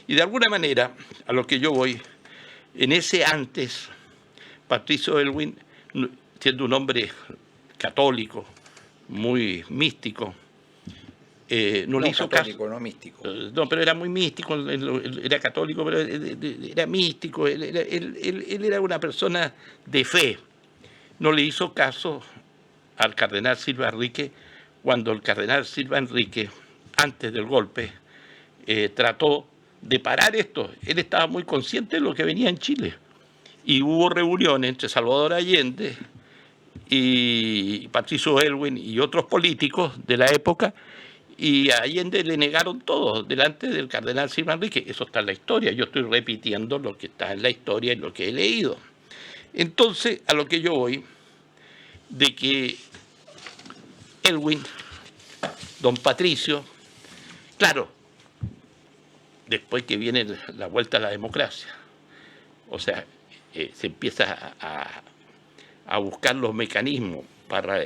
Y de alguna manera, a lo que yo voy, en ese antes, Patricio Aylwin, siendo un hombre católico, muy místico, no le hizo católico, caso. No místico. No, pero era muy místico, era católico, pero era místico, él era una persona de fe. No le hizo caso al cardenal Silva Enrique cuando el cardenal Silva Enrique, antes del golpe, trató de parar esto. Él estaba muy consciente de lo que venía en Chile. Y hubo reuniones entre Salvador Allende y Patricio Aylwin y otros políticos de la época, y a Allende le negaron todo delante del cardenal Silva Enrique. Eso está en la historia. Yo estoy repitiendo lo que está en la historia y lo que he leído. Entonces, a lo que yo voy, de que Aylwin, don Patricio, claro, después que viene la vuelta a la democracia, o sea, se empieza a buscar los mecanismos para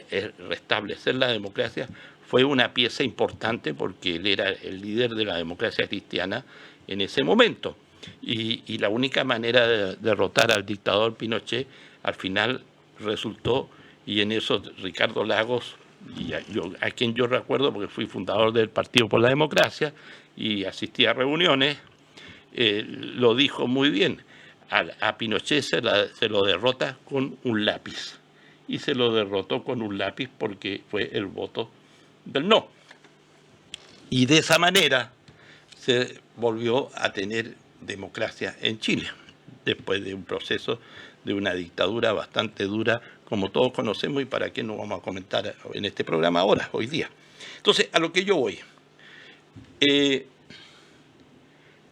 restablecer la democracia, fue una pieza importante porque él era el líder de la democracia cristiana en ese momento. Y la única manera de derrotar al dictador Pinochet al final resultó, y en eso Ricardo Lagos, a quien yo recuerdo porque fui fundador del Partido por la Democracia y asistí a reuniones, lo dijo muy bien. A Pinochet se lo derrota con un lápiz, y se lo derrotó con un lápiz porque fue el voto del no. Y de esa manera se volvió a tener democracia en Chile, después de un proceso de una dictadura bastante dura, como todos conocemos, y para qué no vamos a comentar en este programa ahora, hoy día. Entonces, a lo que yo voy,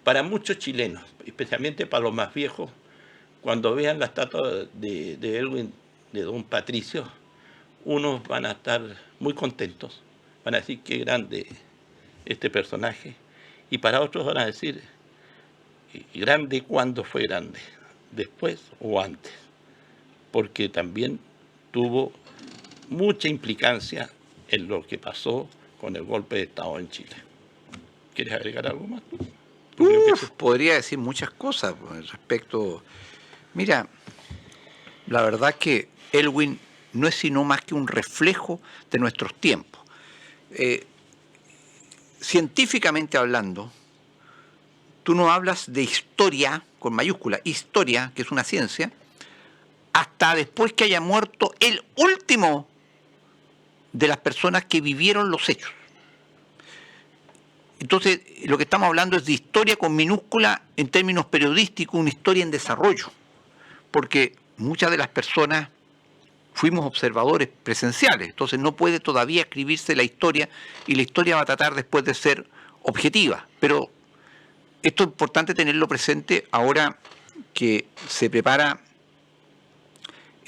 para muchos chilenos, especialmente para los más viejos, cuando vean la estatua de Aylwin, de don Patricio, unos van a estar muy contentos, van a decir qué grande este personaje, y para otros van a decir, grande cuándo fue grande, después o antes, porque también tuvo mucha implicancia en lo que pasó con el golpe de Estado en Chile. ¿Quieres agregar algo más tú? Podría decir muchas cosas respecto. Mira, la verdad que Aylwin no es sino más que un reflejo de nuestros tiempos. Científicamente hablando, tú no hablas de historia con mayúscula, historia, que es una ciencia, hasta después que haya muerto el último de las personas que vivieron los hechos. Entonces, lo que estamos hablando es de historia con minúscula en términos periodísticos, una historia en desarrollo, porque muchas de las personas fuimos observadores presenciales, entonces no puede todavía escribirse la historia, y la historia va a tratar después de ser objetiva. Pero esto es importante tenerlo presente ahora que se prepara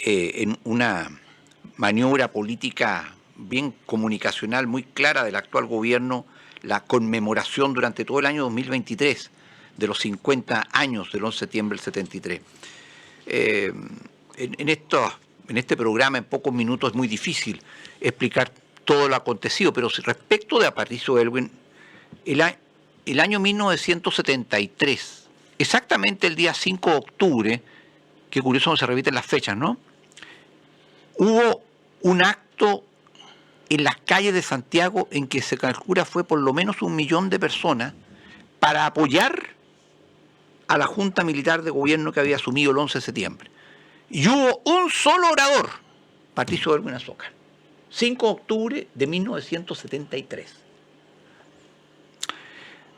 en una maniobra política bien comunicacional, muy clara del actual gobierno, la conmemoración durante todo el año 2023 de los 50 años del 11 de septiembre del 73. En este programa, en pocos minutos, es muy difícil explicar todo lo acontecido, pero respecto de Patricio Aylwin, el año 1973, exactamente el día 5 de octubre, que curioso no se repiten las fechas, ¿no? Hubo un acto en las calles de Santiago en que se calcula fue por lo menos 1 millón de personas para apoyar a la Junta Militar de Gobierno que había asumido el 11 de septiembre. Y hubo un solo orador, Patricio Aylwin Azócar, 5 de octubre de 1973.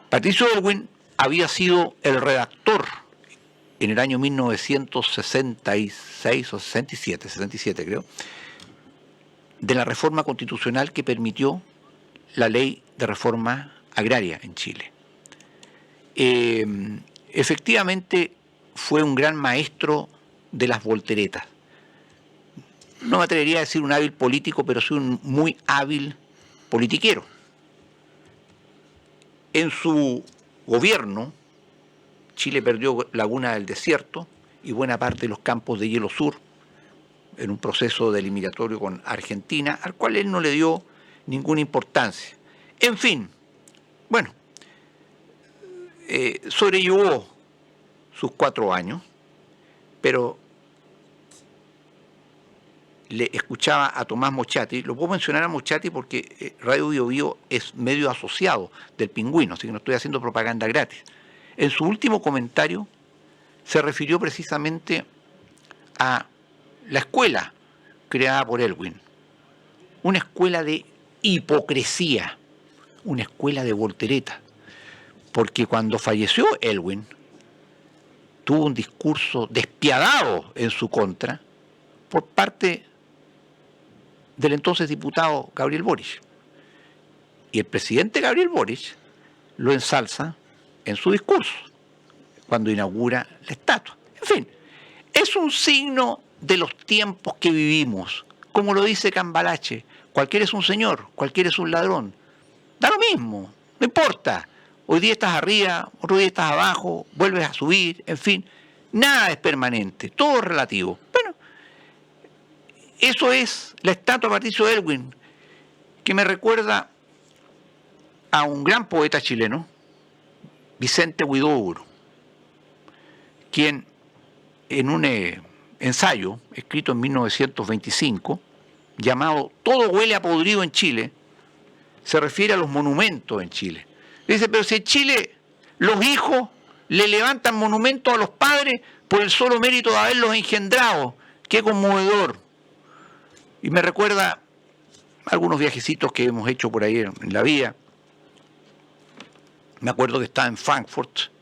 Patricio Aylwin había sido el redactor en el año 1966 o 67 creo, de la reforma constitucional que permitió la ley de reforma agraria en Chile. Efectivamente fue un gran maestro de las volteretas. No me atrevería a decir un hábil político, pero sí un muy hábil politiquero. En su gobierno, Chile perdió Laguna del Desierto y buena parte de los campos de Hielo Sur, en un proceso delimitatorio con Argentina, al cual él no le dio ninguna importancia. En fin, bueno, sobrellevó sus 4 años, pero le escuchaba a Tomás Mochati. Lo puedo mencionar a Mochati porque Radio Bio Bio es medio asociado del Pingüino, así que no estoy haciendo propaganda gratis. En su último comentario se refirió precisamente a la escuela creada por Aylwin, una escuela de hipocresía, una escuela de voltereta, porque cuando falleció Aylwin tuvo un discurso despiadado en su contra por parte del entonces diputado Gabriel Boric, y el presidente Gabriel Boric lo ensalza en su discurso cuando inaugura la estatua. En fin, es un signo de los tiempos que vivimos. Como lo dice Cambalache, cualquiera es un señor, cualquiera es un ladrón. Da lo mismo, no importa. Hoy día estás arriba, otro día estás abajo, vuelves a subir, en fin. Nada es permanente, todo es relativo. Bueno, eso es la estatua de Patricio Aylwin, que me recuerda a un gran poeta chileno, Vicente Huidobro, quien en un ensayo escrito en 1925, llamado Todo huele a podrido en Chile, se refiere a los monumentos en Chile. Dice, pero si en Chile los hijos le levantan monumentos a los padres por el solo mérito de haberlos engendrado, qué conmovedor. Y me recuerda algunos viajecitos que hemos hecho por ahí en la vía. Me acuerdo que estaba en Frankfurt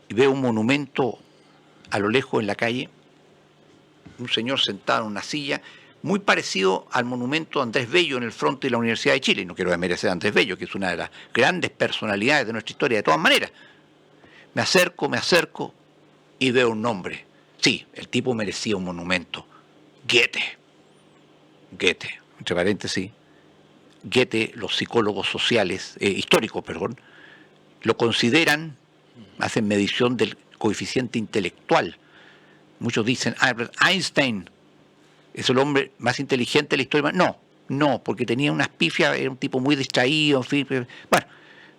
y veo un monumento a lo lejos en la calle, un señor sentado en una silla, muy parecido al monumento de Andrés Bello en el fronte de la Universidad de Chile. No quiero desmerecer a Andrés Bello, que es una de las grandes personalidades de nuestra historia, de todas maneras. Me acerco y veo un nombre. Sí, el tipo merecía un monumento. Goethe, entre paréntesis. Goethe, los psicólogos sociales, históricos, lo consideran, hacen medición del coeficiente intelectual. Muchos dicen, Einstein es el hombre más inteligente de la historia. No, porque tenía unas pifias, era un tipo muy distraído, en fin. Bueno,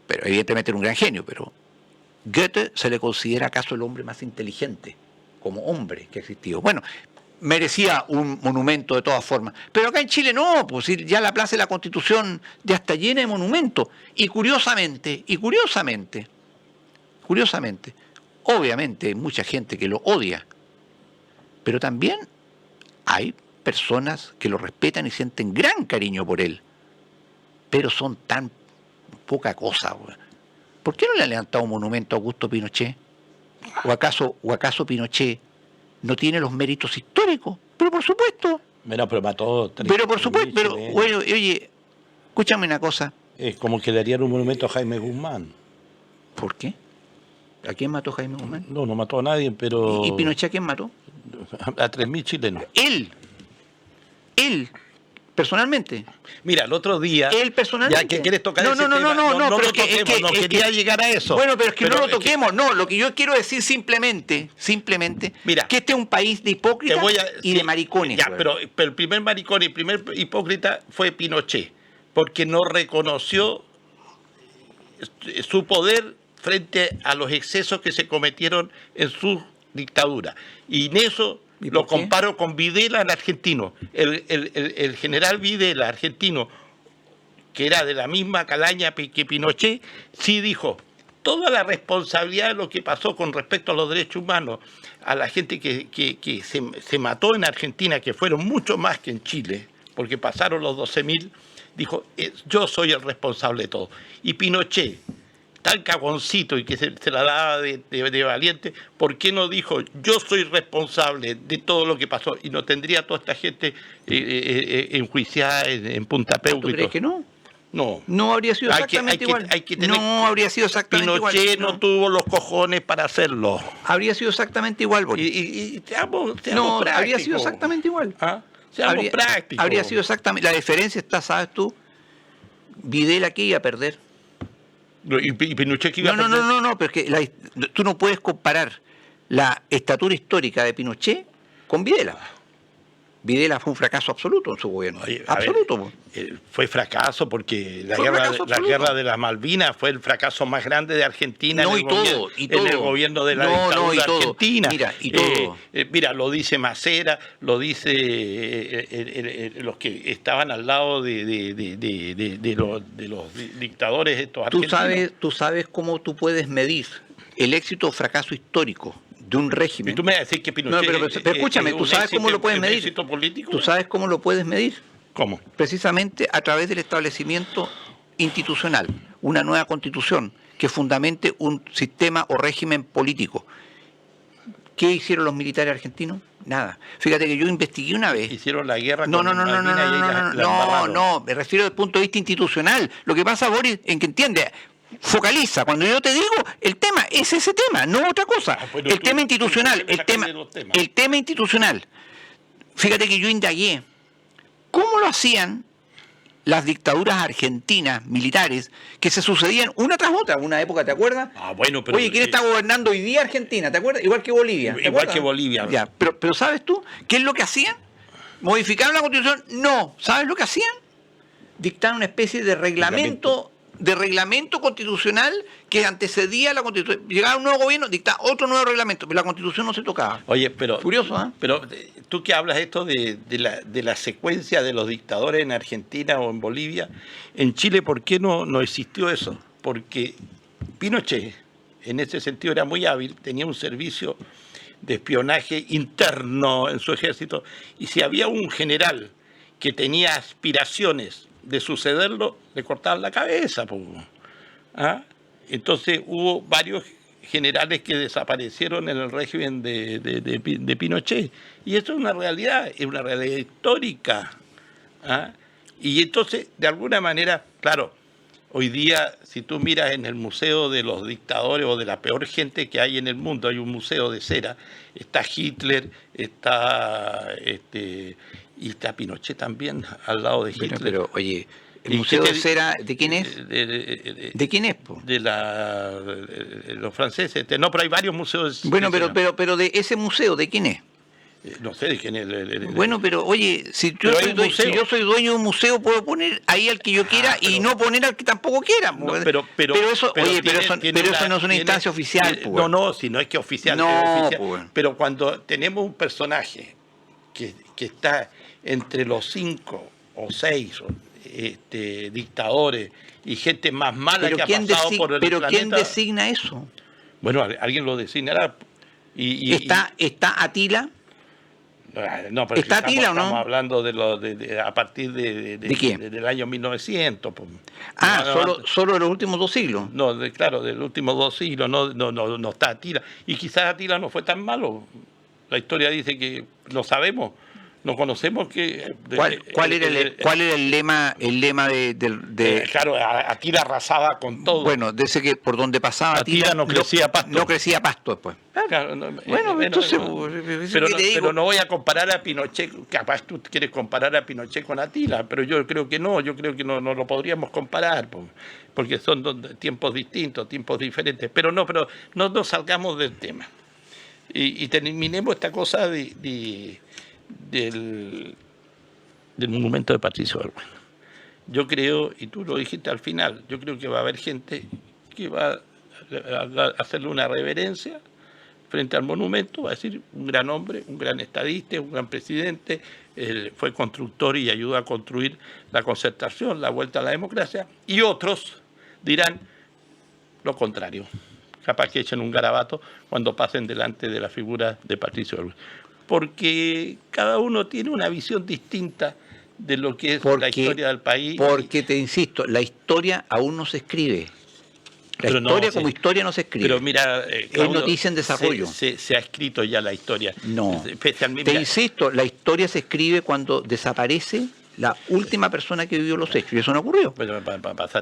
pero evidentemente era un gran genio, pero Goethe se le considera acaso el hombre más inteligente como hombre que ha existido. Bueno, merecía un monumento de todas formas. Pero acá en Chile no, pues ya la Plaza de la Constitución ya está llena de monumentos. Y curiosamente, obviamente, hay mucha gente que lo odia. pero también hay personas que lo respetan y sienten gran cariño por él, pero son tan poca cosa, weón. ¿Por qué no le han levantado un monumento a Augusto Pinochet? ¿O acaso Pinochet no tiene los méritos históricos? Pero por supuesto. Bueno, pero mató... Pero por supuesto, pero bueno, oye, escúchame una cosa. Es como que le harían un monumento a Jaime Guzmán. ¿Por qué? ¿A quién mató Jaime Guzmán? No mató a nadie, pero... ¿Y Pinochet a quién mató? A 3.000 chilenos. Él, personalmente. Mira, el otro día... Él personalmente. Ya que quieres tocar No, ese no, no, tema, no, no, lo pero toquemos, no quería llegar a eso. Bueno, pero es que no lo es que- toquemos, no, lo que yo quiero decir simplemente, Mira, que este es un país de hipócritas y de maricones. Ya, güey. pero el primer maricón y el primer hipócrita fue Pinochet, porque no reconoció su poder frente a los excesos que se cometieron en su dictadura. Y en eso ¿Y lo por qué? comparo con Videla, el argentino. El general Videla, argentino, que era de la misma calaña que Pinochet, sí dijo: toda la responsabilidad de lo que pasó con respecto a los derechos humanos, a la gente que se mató en Argentina, que fueron mucho más que en Chile, porque pasaron los 12.000, dijo: yo soy el responsable de todo. Y Pinochet, tan cagoncito y que se la daba de valiente, ¿por qué no dijo: yo soy responsable de todo lo que pasó? Y no tendría toda esta gente enjuiciada en Punta Peuco. ¿Tú crees que no? No. No habría sido Hay que- exactamente hay que- igual. hay que tener- No habría sido exactamente Pinochet igual. no tuvo los cojones para hacerlo. Habría sido exactamente igual, Boris. Y seamos No, prácticos. habría sido exactamente igual. ¿Ah? Seamos prácticos. Habría sido exactamente. La diferencia está, ¿sabes tú? Videla que iba a perder. Y Pinochet que iba No, a perder. no, pero es que tú no puedes comparar la estatura histórica de Pinochet con Videla. Videla fue un fracaso absoluto en su gobierno. Oye, a absoluto. ver, fue fracaso porque la Fue guerra, fracaso la absoluto. guerra de las Malvinas fue el fracaso más grande de Argentina No, en, el y todo, gobierno, y todo. en el gobierno de la No, no, dictadura y todo. argentina. Mira, y todo. Mira, lo dice Macera, lo dice los que estaban al lado de los dictadores estos argentinos. Tú sabes cómo tú puedes medir el éxito o fracaso histórico de un Y régimen. tú me vas a decir que No, Pinochet pero escúchame, es ¿tú un sabes cómo lo puedes un medir? éxito político? ¿Tú sabes cómo lo puedes medir? ¿Cómo? Precisamente a través del establecimiento institucional, una nueva constitución que fundamente un sistema o régimen político. ¿Qué hicieron los militares argentinos? Nada. Fíjate que yo investigué una vez. Hicieron la guerra No, con no, no, no, no, Malvinas y ahí no, la no, embarraron. no, me refiero desde el punto de vista institucional. Lo que pasa, Boris, en que entiende, focaliza. Cuando yo te digo, el tema es ese tema, no otra cosa. Bueno, El tú- tema tú institucional, siempre sacas de los temas. el tema institucional. Fíjate que yo indagué. ¿Cómo lo hacían las dictaduras argentinas militares que se sucedían una tras otra? Una época, ¿te acuerdas? Ah, bueno, pero... Oye, ¿quién está gobernando hoy día Argentina? ¿Te acuerdas? Igual que Bolivia. ¿te Igual acuerdas? que Bolivia. Ya, pero ¿sabes tú qué es lo que hacían? ¿Modificaron la Constitución? No. ¿Sabes lo que hacían? Dictaron una especie de reglamento constitucional que antecedía a la Constitución. Llegaba un nuevo gobierno, dictaba otro nuevo reglamento, pero la Constitución no se tocaba. Oye, pero... Curioso, ¿eh? Pero tú que hablas esto de la secuencia de los dictadores en Argentina o en Bolivia, en Chile, ¿por qué no existió eso? Porque Pinochet, en ese sentido, era muy hábil, tenía un servicio de espionaje interno en su ejército, y si había un general que tenía aspiraciones de sucederlo, le cortaban la cabeza. Po. ¿Ah? Entonces hubo varios generales que desaparecieron en el régimen de Pinochet. Y eso es una realidad histórica. ¿Ah? Y entonces, de alguna manera, claro, hoy día, si tú miras en el museo de los dictadores o de la peor gente que hay en el mundo, hay un museo de cera, está Hitler, y está Pinochet también al lado de Hitler. Pero, oye, ¿el ¿Y Museo qué de te- Cera de quién es? ¿De quién es? Po? De los franceses. No, pero hay varios museos. Bueno, de cera. pero de ese museo, ¿de quién es? No sé de quién es. Bueno, pero oye, si Pero hay un museo. si yo soy dueño de un museo, puedo poner ahí al que yo quiera y no poner al que tampoco quiera. No, pero eso, oye, pero eso no es una instancia oficial. Pues. No, si no es que oficial. No, es oficial. pues. Pero cuando tenemos un personaje que está entre los 5 o 6 dictadores y gente más mala que ha pasado por el pero planeta. ¿quién designa eso? Bueno, alguien lo designará. Y ¿Está Atila? No, pero ¿Está Atila o no? Estamos hablando a partir ¿De quién? del año 1900. Pues. Solo de los últimos 2 siglos. No, claro, de los últimos 2 siglos no está Atila. Y quizás Atila no fue tan malo. La historia dice que lo sabemos, no conocemos que... ¿Cuál era el lema claro, Atila arrasaba con todo. Bueno, desde que por donde pasaba Atila no crecía pasto. No crecía pasto después. Claro, Entonces... Pero no voy a comparar a Pinochet, capaz tú quieres comparar a Pinochet con Atila, pero yo creo que no lo podríamos comparar, porque son tiempos distintos, tiempos diferentes. Pero no salgamos del tema. Y terminemos esta cosa del monumento de Patricio Aylwin. Yo creo, y tú lo dijiste al final, yo creo que va a haber gente que va a hacerle una reverencia frente al monumento, va a decir un gran hombre, un gran estadista, un gran presidente, fue constructor y ayudó a construir la concertación, la vuelta a la democracia, y otros dirán lo contrario. Capaz que echen un garabato cuando pasen delante de la figura de Patricio Aylwin. Porque cada uno tiene una visión distinta de lo que es la historia del país. Porque, te insisto, la historia aún no se escribe. Como historia no se escribe. Pero mira, es noticia en desarrollo. Se ha escrito ya la historia. No. Especialmente, insisto, la historia se escribe cuando desaparece la última persona que vivió los hechos. Y eso no ocurrió. Pero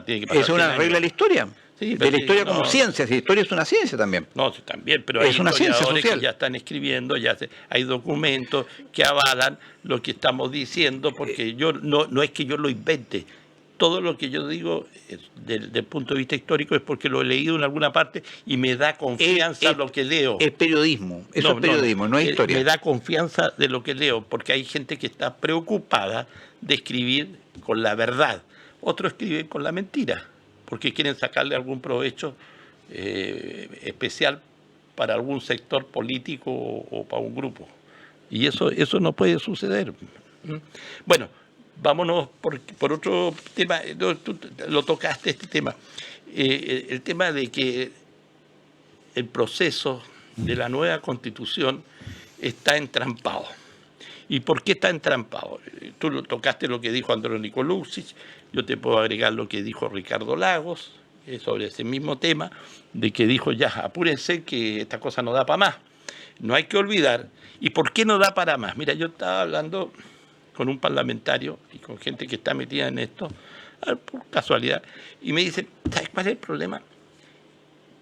tiene que pasar. Es una regla de la historia. Sí, de la historia como ciencia. Si la historia es una ciencia también. No, también, pero hay historiadores que ya están escribiendo, hay documentos que avalan lo que estamos diciendo, porque yo no es que yo lo invente. Todo lo que yo digo desde el punto de vista histórico es porque lo he leído en alguna parte y me da confianza lo que leo. Es periodismo, eso es periodismo, no es historia. Me da confianza de lo que leo, porque hay gente que está preocupada de escribir con la verdad. Otros escriben con la mentira, porque quieren sacarle algún provecho especial para algún sector político o para un grupo. Y eso no puede suceder. Bueno, vámonos por otro tema. Tú lo tocaste, este tema. El tema de que el proceso de la nueva Constitución está entrampado. ¿Y por qué está entrampado? Tú lo tocaste lo que dijo Andrónico Luksic, yo te puedo agregar lo que dijo Ricardo Lagos sobre ese mismo tema, de que dijo ya, apúrense que esta cosa no da para más. No hay que olvidar. ¿Y por qué no da para más? Mira, yo estaba hablando con un parlamentario y con gente que está metida en esto, por casualidad, y me dice, ¿sabes cuál es el problema?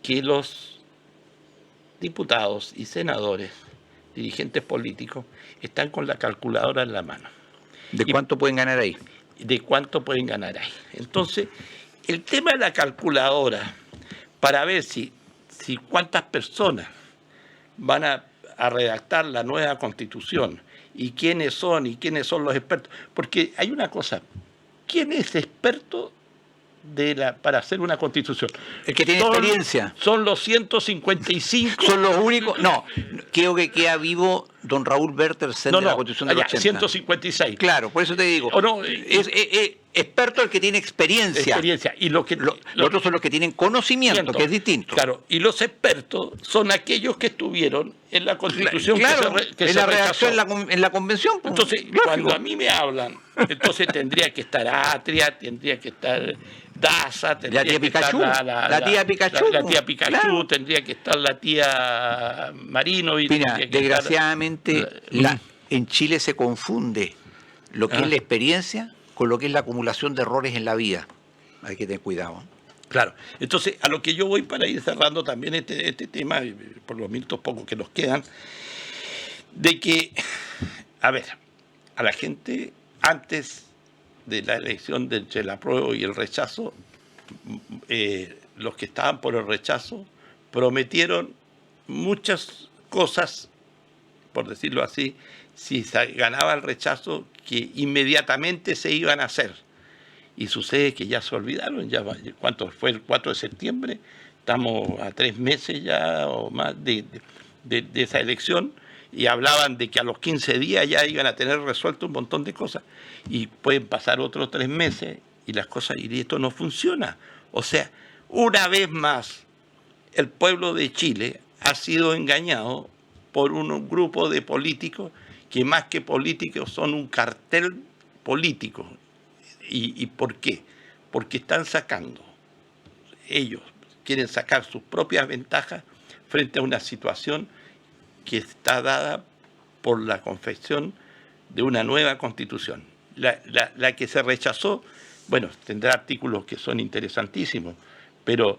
Que los diputados y senadores, dirigentes políticos, están con la calculadora en la mano. ¿De cuánto pueden ganar ahí? De cuánto pueden ganar ahí. Entonces, el tema de la calculadora, para ver si cuántas personas van a redactar la nueva Constitución, y quiénes son los expertos. Porque hay una cosa, ¿quién es experto para hacer una Constitución? El que tiene experiencia. Son los 155. Son los únicos. No, creo que queda vivo don Raúl Bertersen de la Constitución del 80. 156. Claro, por eso te digo. Es experto el que tiene experiencia. Y los otros son los que tienen conocimiento, que es distinto. Claro, y los expertos son aquellos que estuvieron en la Constitución que en se la redacción rechazó. en la convención. Pues, entonces, cuando a mí me hablan, entonces tendría que estar Atria, tendría que estar Daza, tendría que estar la tía Pikachu, claro. Tendría que estar la tía Marino. Mira, desgraciadamente en Chile se confunde lo que es la experiencia con lo que es la acumulación de errores en la vida. Hay que tener cuidado. Claro. Entonces, a lo que yo voy para ir cerrando también este tema, por los minutos pocos que nos quedan, de que, a ver, a la gente antes de la elección entre el apruebo y el rechazo, los que estaban por el rechazo prometieron muchas cosas, por decirlo así, si ganaba el rechazo, que inmediatamente se iban a hacer. Y sucede que ya se olvidaron, ¿cuánto fue el 4 de septiembre? Estamos a 3 meses ya o más de esa elección, y hablaban de que a los 15 días ya iban a tener resuelto un montón de cosas, y pueden pasar otros 3 meses y las cosas, y esto no funciona. O sea, una vez más, el pueblo de Chile ha sido engañado por un grupo de políticos que más que políticos son un cartel político. ¿Y por qué? Porque están sacando, ellos quieren sacar sus propias ventajas frente a una situación que está dada por la confección de una nueva constitución. La que se rechazó, bueno, tendrá artículos que son interesantísimos, pero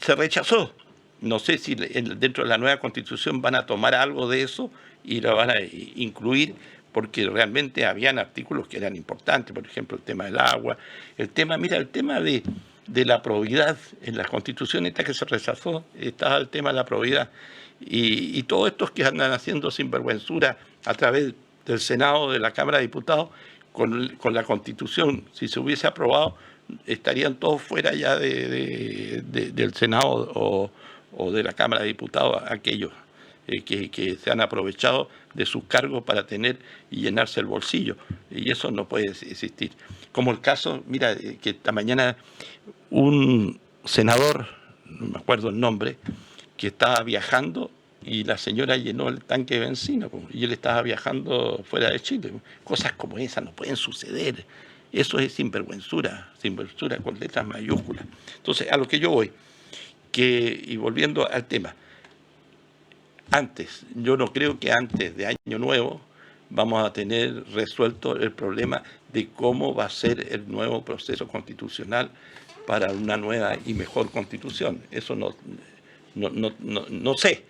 se rechazó. No sé si dentro de la nueva constitución van a tomar algo de eso y lo van a incluir, porque realmente habían artículos que eran importantes, por ejemplo, el tema del agua, el tema de la probidad. En la constitución esta que se rechazó estaba el tema de la probidad. Y todos estos que andan haciendo sinvergüenzura a través del Senado, de la Cámara de Diputados, con la Constitución, si se hubiese aprobado, estarían todos fuera ya del Senado o de la Cámara de Diputados, aquellos que se han aprovechado de sus cargos para tener y llenarse el bolsillo. Y eso no puede existir. Como el caso, mira, que esta mañana un senador, no me acuerdo el nombre, que estaba viajando y la señora llenó el tanque de benzina y él estaba viajando fuera de Chile. Cosas como esas no pueden suceder. Eso es sinvergüenzura con letras mayúsculas. Entonces, a lo que yo voy, y volviendo al tema, yo no creo que antes de Año Nuevo vamos a tener resuelto el problema de cómo va a ser el nuevo proceso constitucional para una nueva y mejor constitución. Eso no sé,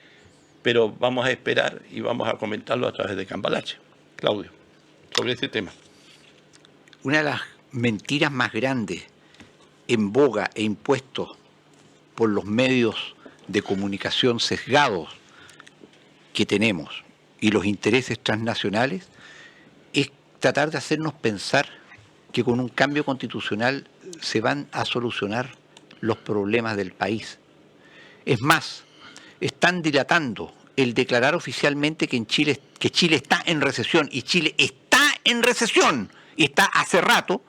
pero vamos a esperar y vamos a comentarlo a través de Cambalache. Claudio, sobre este tema. Una de las mentiras más grandes en boga e impuestos por los medios de comunicación sesgados que tenemos y los intereses transnacionales es tratar de hacernos pensar que con un cambio constitucional se van a solucionar los problemas del país. Es más, están dilatando el declarar oficialmente que Chile está en recesión, y Chile está en recesión, y está hace rato,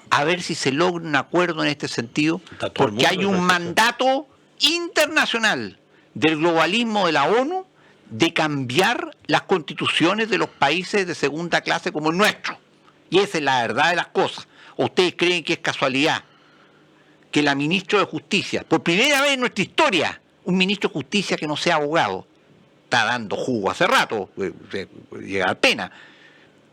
a ver si se logra un acuerdo en este sentido, porque hay un mandato internacional del globalismo de la ONU de cambiar las constituciones de los países de segunda clase como el nuestro. Y esa es la verdad de las cosas. ¿O ustedes creen que es casualidad que la ministra de Justicia, por primera vez en nuestra historia, un ministro de Justicia que no sea abogado, está dando jugo hace rato, llega a pena,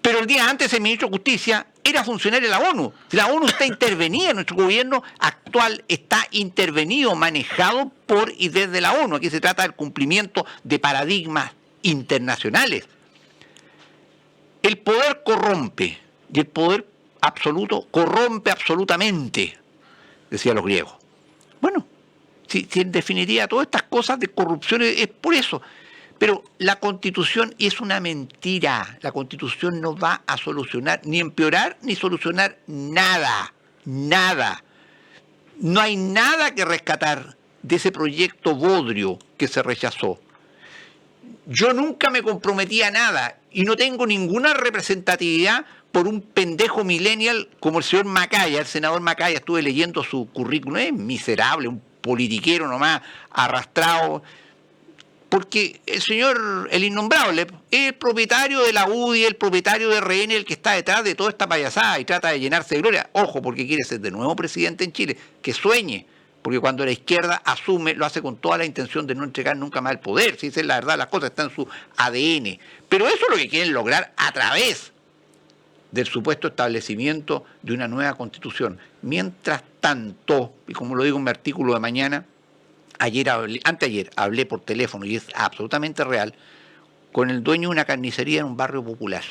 pero el día antes el ministro de Justicia era funcionario de la ONU. La ONU está intervenida, nuestro gobierno actual está intervenido, manejado por y desde la ONU. Aquí se trata del cumplimiento de paradigmas internacionales. El poder corrompe, y el poder absoluto corrompe absolutamente, decían los griegos. Bueno, si en definitiva todas estas cosas de corrupción es por eso. Pero la Constitución es una mentira. La Constitución no va a solucionar, ni empeorar, ni solucionar nada. Nada. No hay nada que rescatar de ese proyecto bodrio que se rechazó. Yo nunca me comprometí a nada y no tengo ninguna representatividad por un pendejo millennial como el señor Macaya, el senador Macaya. Estuve leyendo su currículum, es miserable, un politiquero nomás, arrastrado. Porque el señor, el innombrable, es el propietario de la UDI, el propietario de RN, el que está detrás de toda esta payasada y trata de llenarse de gloria. Ojo, porque quiere ser de nuevo presidente en Chile. Que sueñe, porque cuando la izquierda asume, lo hace con toda la intención de no entregar nunca más el poder. Si esa es la verdad, las cosas están en su ADN. Pero eso es lo que quieren lograr a través del supuesto establecimiento de una nueva constitución. Mientras tanto, y como lo digo en mi artículo de mañana, anteayer hablé por teléfono, y es absolutamente real, con el dueño de una carnicería en un barrio popular,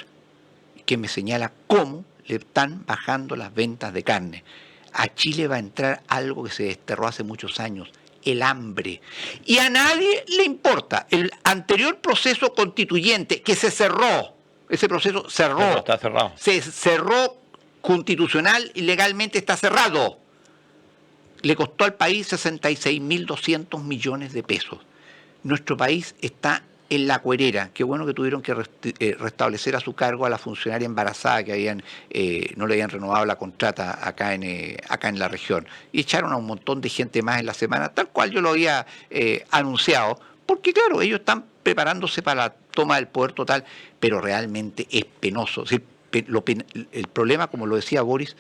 que me señala cómo le están bajando las ventas de carne. A Chile va a entrar algo que se desterró hace muchos años, el hambre. Y a nadie le importa. El anterior proceso constituyente que se cerró, ese proceso cerró. Está cerrado. Se cerró constitucional y legalmente está cerrado. Le costó al país 66.200 millones de pesos. Nuestro país está en la cuerera. Qué bueno que tuvieron que restablecer a su cargo a la funcionaria embarazada que no le habían renovado la contrata acá en la región. Y echaron a un montón de gente más en la semana, tal cual yo lo había anunciado, porque claro, ellos están preparándose para la toma del poder total, pero realmente es penoso. El problema, como lo decía Boris,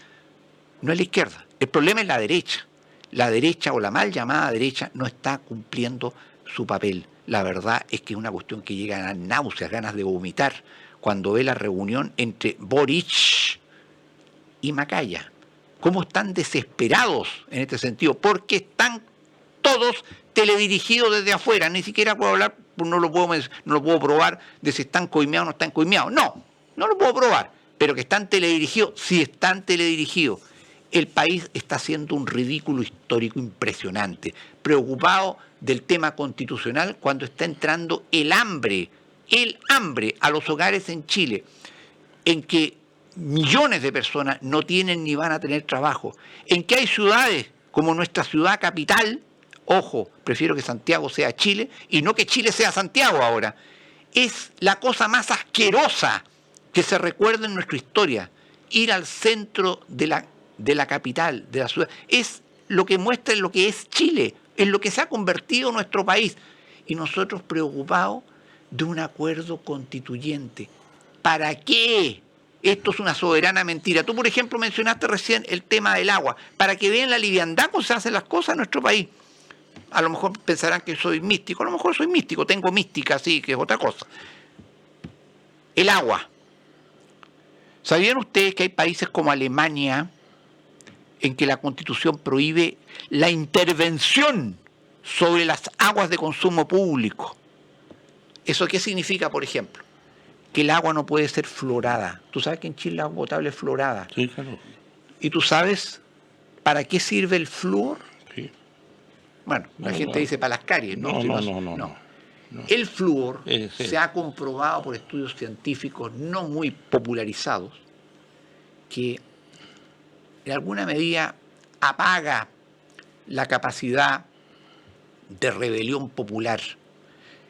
no es la izquierda, el problema es la derecha. La derecha o la mal llamada derecha no está cumpliendo su papel. La verdad es que es una cuestión que llega a náuseas, ganas de vomitar, cuando ve la reunión entre Boric y Macaya. Cómo están desesperados en este sentido, porque están todos teledirigidos desde afuera. Ni siquiera puedo hablar, no lo puedo probar de si están coimeados o no están coimeados. No lo puedo probar, pero que están teledirigidos, sí están teledirigidos. El país está haciendo un ridículo histórico impresionante, preocupado del tema constitucional cuando está entrando el hambre a los hogares en Chile, en que millones de personas no tienen ni van a tener trabajo, en que hay ciudades como nuestra ciudad capital, ojo, prefiero que Santiago sea Chile y no que Chile sea Santiago ahora, es la cosa más asquerosa que se recuerda en nuestra historia, ir al centro de la capital, de la ciudad, es lo que muestra lo que es Chile, en lo que se ha convertido nuestro país. Y nosotros preocupados de un acuerdo constituyente. ¿Para qué? Esto es una soberana mentira. Tú, por ejemplo, mencionaste recién el tema del agua, para que vean la liviandad con se hacen las cosas en nuestro país. A lo mejor pensarán que soy místico, a lo mejor soy místico, tengo mística, sí, que es otra cosa. El agua. ¿Sabían ustedes que hay países como Alemania en que la Constitución prohíbe la intervención sobre las aguas de consumo público? ¿Eso qué significa, por ejemplo? Que el agua no puede ser fluorada. Tú sabes que en Chile el agua potable es fluorada. Sí, claro. ¿Y tú sabes para qué sirve el flúor? Sí. Bueno, la gente dice para las caries, ¿no? No. El flúor Sí. se ha comprobado por estudios científicos no muy popularizados que en alguna medida apaga la capacidad de rebelión popular.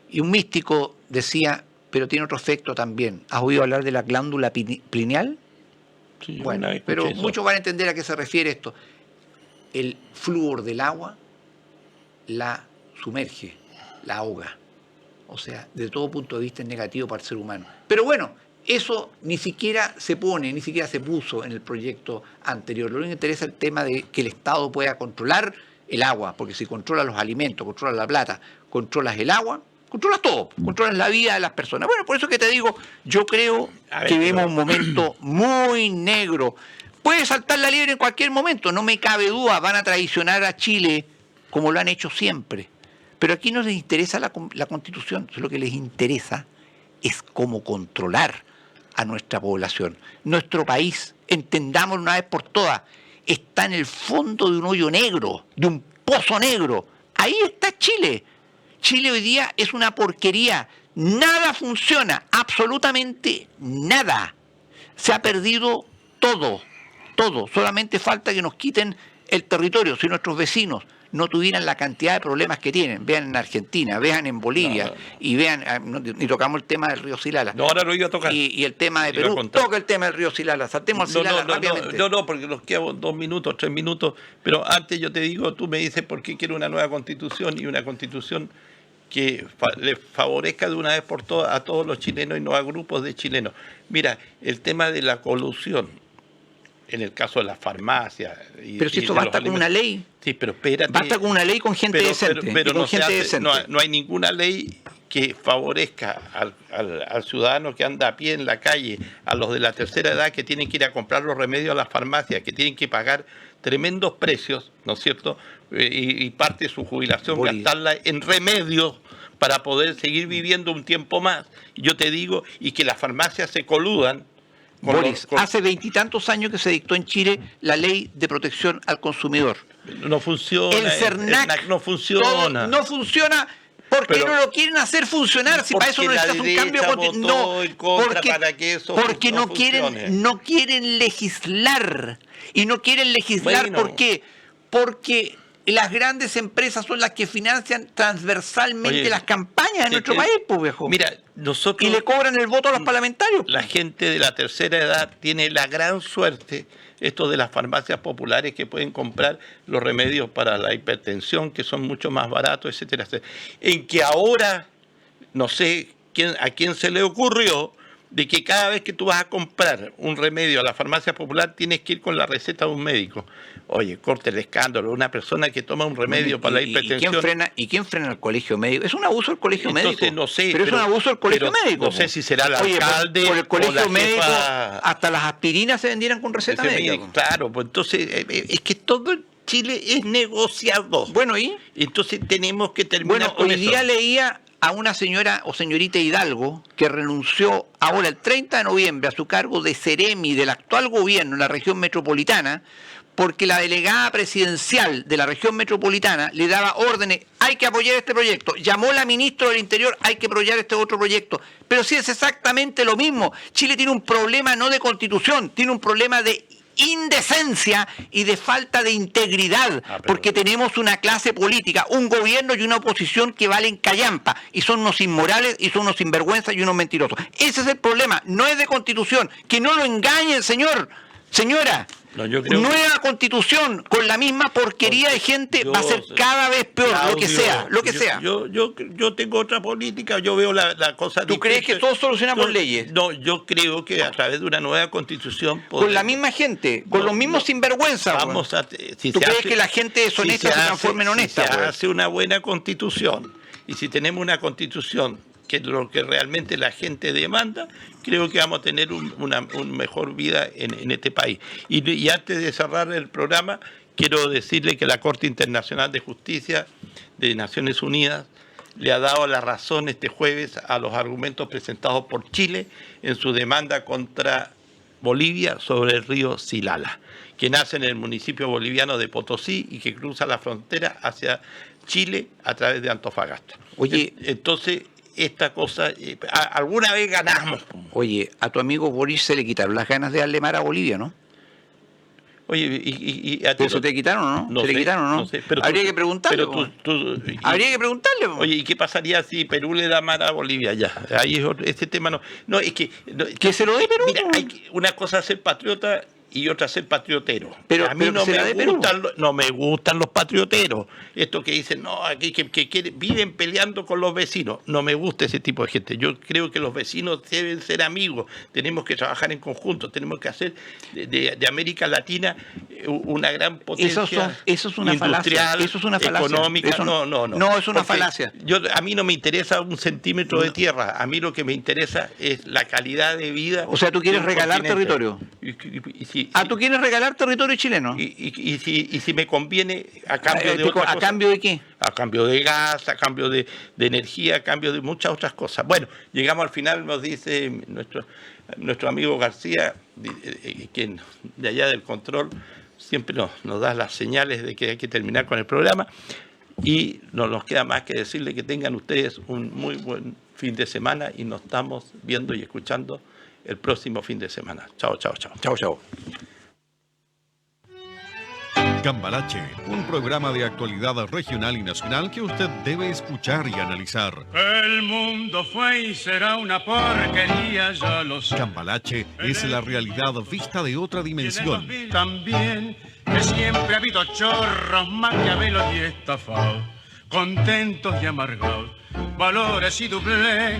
Y un místico decía, pero tiene otro efecto también. ¿Has oído hablar de la glándula pineal? Sí, bueno, pero muchos van a entender a qué se refiere esto. El flúor del agua la sumerge, la ahoga. O sea, de todo punto de vista es negativo para el ser humano. Pero bueno, eso ni siquiera se puso en el proyecto anterior. Lo único que interesa es el tema de que el Estado pueda controlar el agua, porque si controla los alimentos, controla la plata, controlas el agua, controlas todo, controlas la vida de las personas. Bueno, por eso que te digo, yo creo que vemos un momento muy negro. Puede saltar la liebre en cualquier momento, no me cabe duda, van a traicionar a Chile como lo han hecho siempre. Pero aquí no les interesa la Constitución, lo que les interesa es cómo controlar a nuestra población. Nuestro país, entendámoslo una vez por todas, está en el fondo de un hoyo negro, de un pozo negro. Ahí está Chile. Chile hoy día es una porquería. Nada funciona, absolutamente nada. Se ha perdido todo. Solamente falta que nos quiten el territorio. Si nuestros vecinos no tuvieran la cantidad de problemas que tienen, vean en Argentina, vean en Bolivia, y vean, ni tocamos el tema del río Silala. No, ahora lo iba a tocar. Y el tema de Perú, toca el tema del río Silala, saltemos al Silala rápidamente. No, porque nos quedan 2 minutos, 3 minutos, pero antes yo te digo, tú me dices por qué quiero una nueva constitución, y una constitución que le favorezca de una vez por todas a todos los chilenos y no a grupos de chilenos. Mira, el tema de la colusión, en el caso de las farmacias. Pero si esto basta con una ley. Sí, pero espérate. Basta con una ley con gente decente. Pero no hay ninguna ley que favorezca al ciudadano que anda a pie en la calle, a los de la tercera edad que tienen que ir a comprar los remedios a las farmacias, que tienen que pagar tremendos precios, ¿no es cierto? Y parte de su jubilación gastarla en remedios para poder seguir viviendo un tiempo más. Y yo te digo, y que las farmacias se coludan. Boris, hace 20 y tantos años que se dictó en Chile la ley de protección al consumidor. No funciona. El CERNAC no funciona. No funciona. ¿Por qué no lo quieren hacer funcionar? Si para eso no necesitas un cambio. Porque no quieren legislar. Y no quieren legislar, ¿por qué? Porque las grandes empresas son las que financian transversalmente las campañas en nuestro país, pues, viejo. Mira, nosotros... Y le cobran el voto a los parlamentarios. La gente de la tercera edad tiene la gran suerte, esto de las farmacias populares, que pueden comprar los remedios para la hipertensión, que son mucho más baratos, etcétera, etcétera. En que ahora no sé a quién se le ocurrió de que cada vez que tú vas a comprar un remedio a la farmacia popular tienes que ir con la receta de un médico. Oye, corte el escándalo, una persona que toma un remedio para la hipertensión. ¿Y quién frena el colegio médico? Es un abuso del colegio Entonces, médico. No sé, pero es un abuso del colegio médico. No sé si será el alcalde por el colegio o la médico, jefa, hasta las aspirinas se vendieran con receta médica. Claro, pues entonces es que todo en Chile es negociado. Bueno, ¿y? Entonces tenemos que terminar con hoy eso. día leía a una señora o señorita Hidalgo que renunció ahora el 30 de noviembre a su cargo de Seremi del actual gobierno en la región metropolitana, porque la delegada presidencial de la región metropolitana le daba órdenes, hay que apoyar este proyecto. Llamó la ministra del Interior, hay que apoyar este otro proyecto. Pero sí es exactamente lo mismo. Chile tiene un problema no de constitución, tiene un problema de indecencia y de falta de integridad, porque tenemos una clase política, un gobierno y una oposición que valen callampa, y son unos inmorales y son unos sinvergüenzas y unos mentirosos. Ese es el problema, no es de constitución, que no lo engañen, señora. No, yo creo nueva constitución con la misma porquería de gente va a ser cada vez peor, Claudio, lo que sea. Yo tengo otra política, yo veo la cosa. ¿Tú crees que todo soluciona por leyes? No, yo creo que a través de una nueva constitución con la misma gente, con los mismos sinvergüenzas. ¿Tú crees que la gente deshonesta se transforme en honesta? Si se hace una buena constitución y si tenemos una constitución que es lo que realmente la gente demanda, creo que vamos a tener una mejor vida en este país. Y antes de cerrar el programa, quiero decirle que la Corte Internacional de Justicia de Naciones Unidas le ha dado la razón este jueves a los argumentos presentados por Chile en su demanda contra Bolivia sobre el río Silala, que nace en el municipio boliviano de Potosí y que cruza la frontera hacia Chile a través de Antofagasta. Oye, entonces esta cosa, alguna vez ganamos. Oye, a tu amigo Boris se le quitaron las ganas de darle mar a Bolivia, ¿no? Oye, ¿y a ti ¿Eso te quitaron o no? No ¿Se sé, le quitaron o no? no sé, pero habría que preguntarle. Habría que preguntarle. Oye, ¿y qué pasaría si Perú le da mar a Bolivia? Ya, ahí es este tema no. No, es que... que se lo dé Perú. Mira, una cosa es ser patriota y otra ser patriotero. Pero a mí no me gustan los patrioteros. Esto que dicen, no, aquí que viven peleando con los vecinos. No me gusta ese tipo de gente. Yo creo que los vecinos deben ser amigos. Tenemos que trabajar en conjunto. Tenemos que hacer de América Latina una gran potencia eso es una industrial, falacia. Eso es una falacia. Económica. No, es una falacia. A mí no me interesa un centímetro de tierra. A mí lo que me interesa es la calidad de vida. O sea, tú quieres regalar territorio. ¿Tú quieres regalar territorio chileno? Y si me conviene a cambio de otra cosa. ¿A cambio de qué? A cambio de gas, a cambio de energía, a cambio de muchas otras cosas. Bueno, llegamos al final, nos dice nuestro amigo García, quien de allá del control siempre nos da las señales de que hay que terminar con el programa. Y no nos queda más que decirle que tengan ustedes un muy buen fin de semana y nos estamos viendo y escuchando el próximo fin de semana. Chao, chao, chao. Chao, chao. Cambalache, un programa de actualidad regional y nacional que usted debe escuchar y analizar. El mundo fue y será una porquería, ya lo sé. Cambalache es la realidad vista de otra dimensión. También que siempre ha habido chorros, maquiavelos y estafados, contentos y amargados, valores y doblez,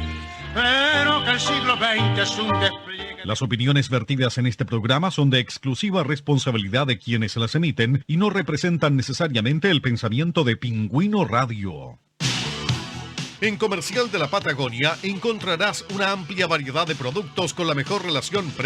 pero que el siglo XX es un despliegue. Las opiniones vertidas en este programa son de exclusiva responsabilidad de quienes las emiten y no representan necesariamente el pensamiento de Pingüino Radio. En Comercial de la Patagonia encontrarás una amplia variedad de productos con la mejor relación precio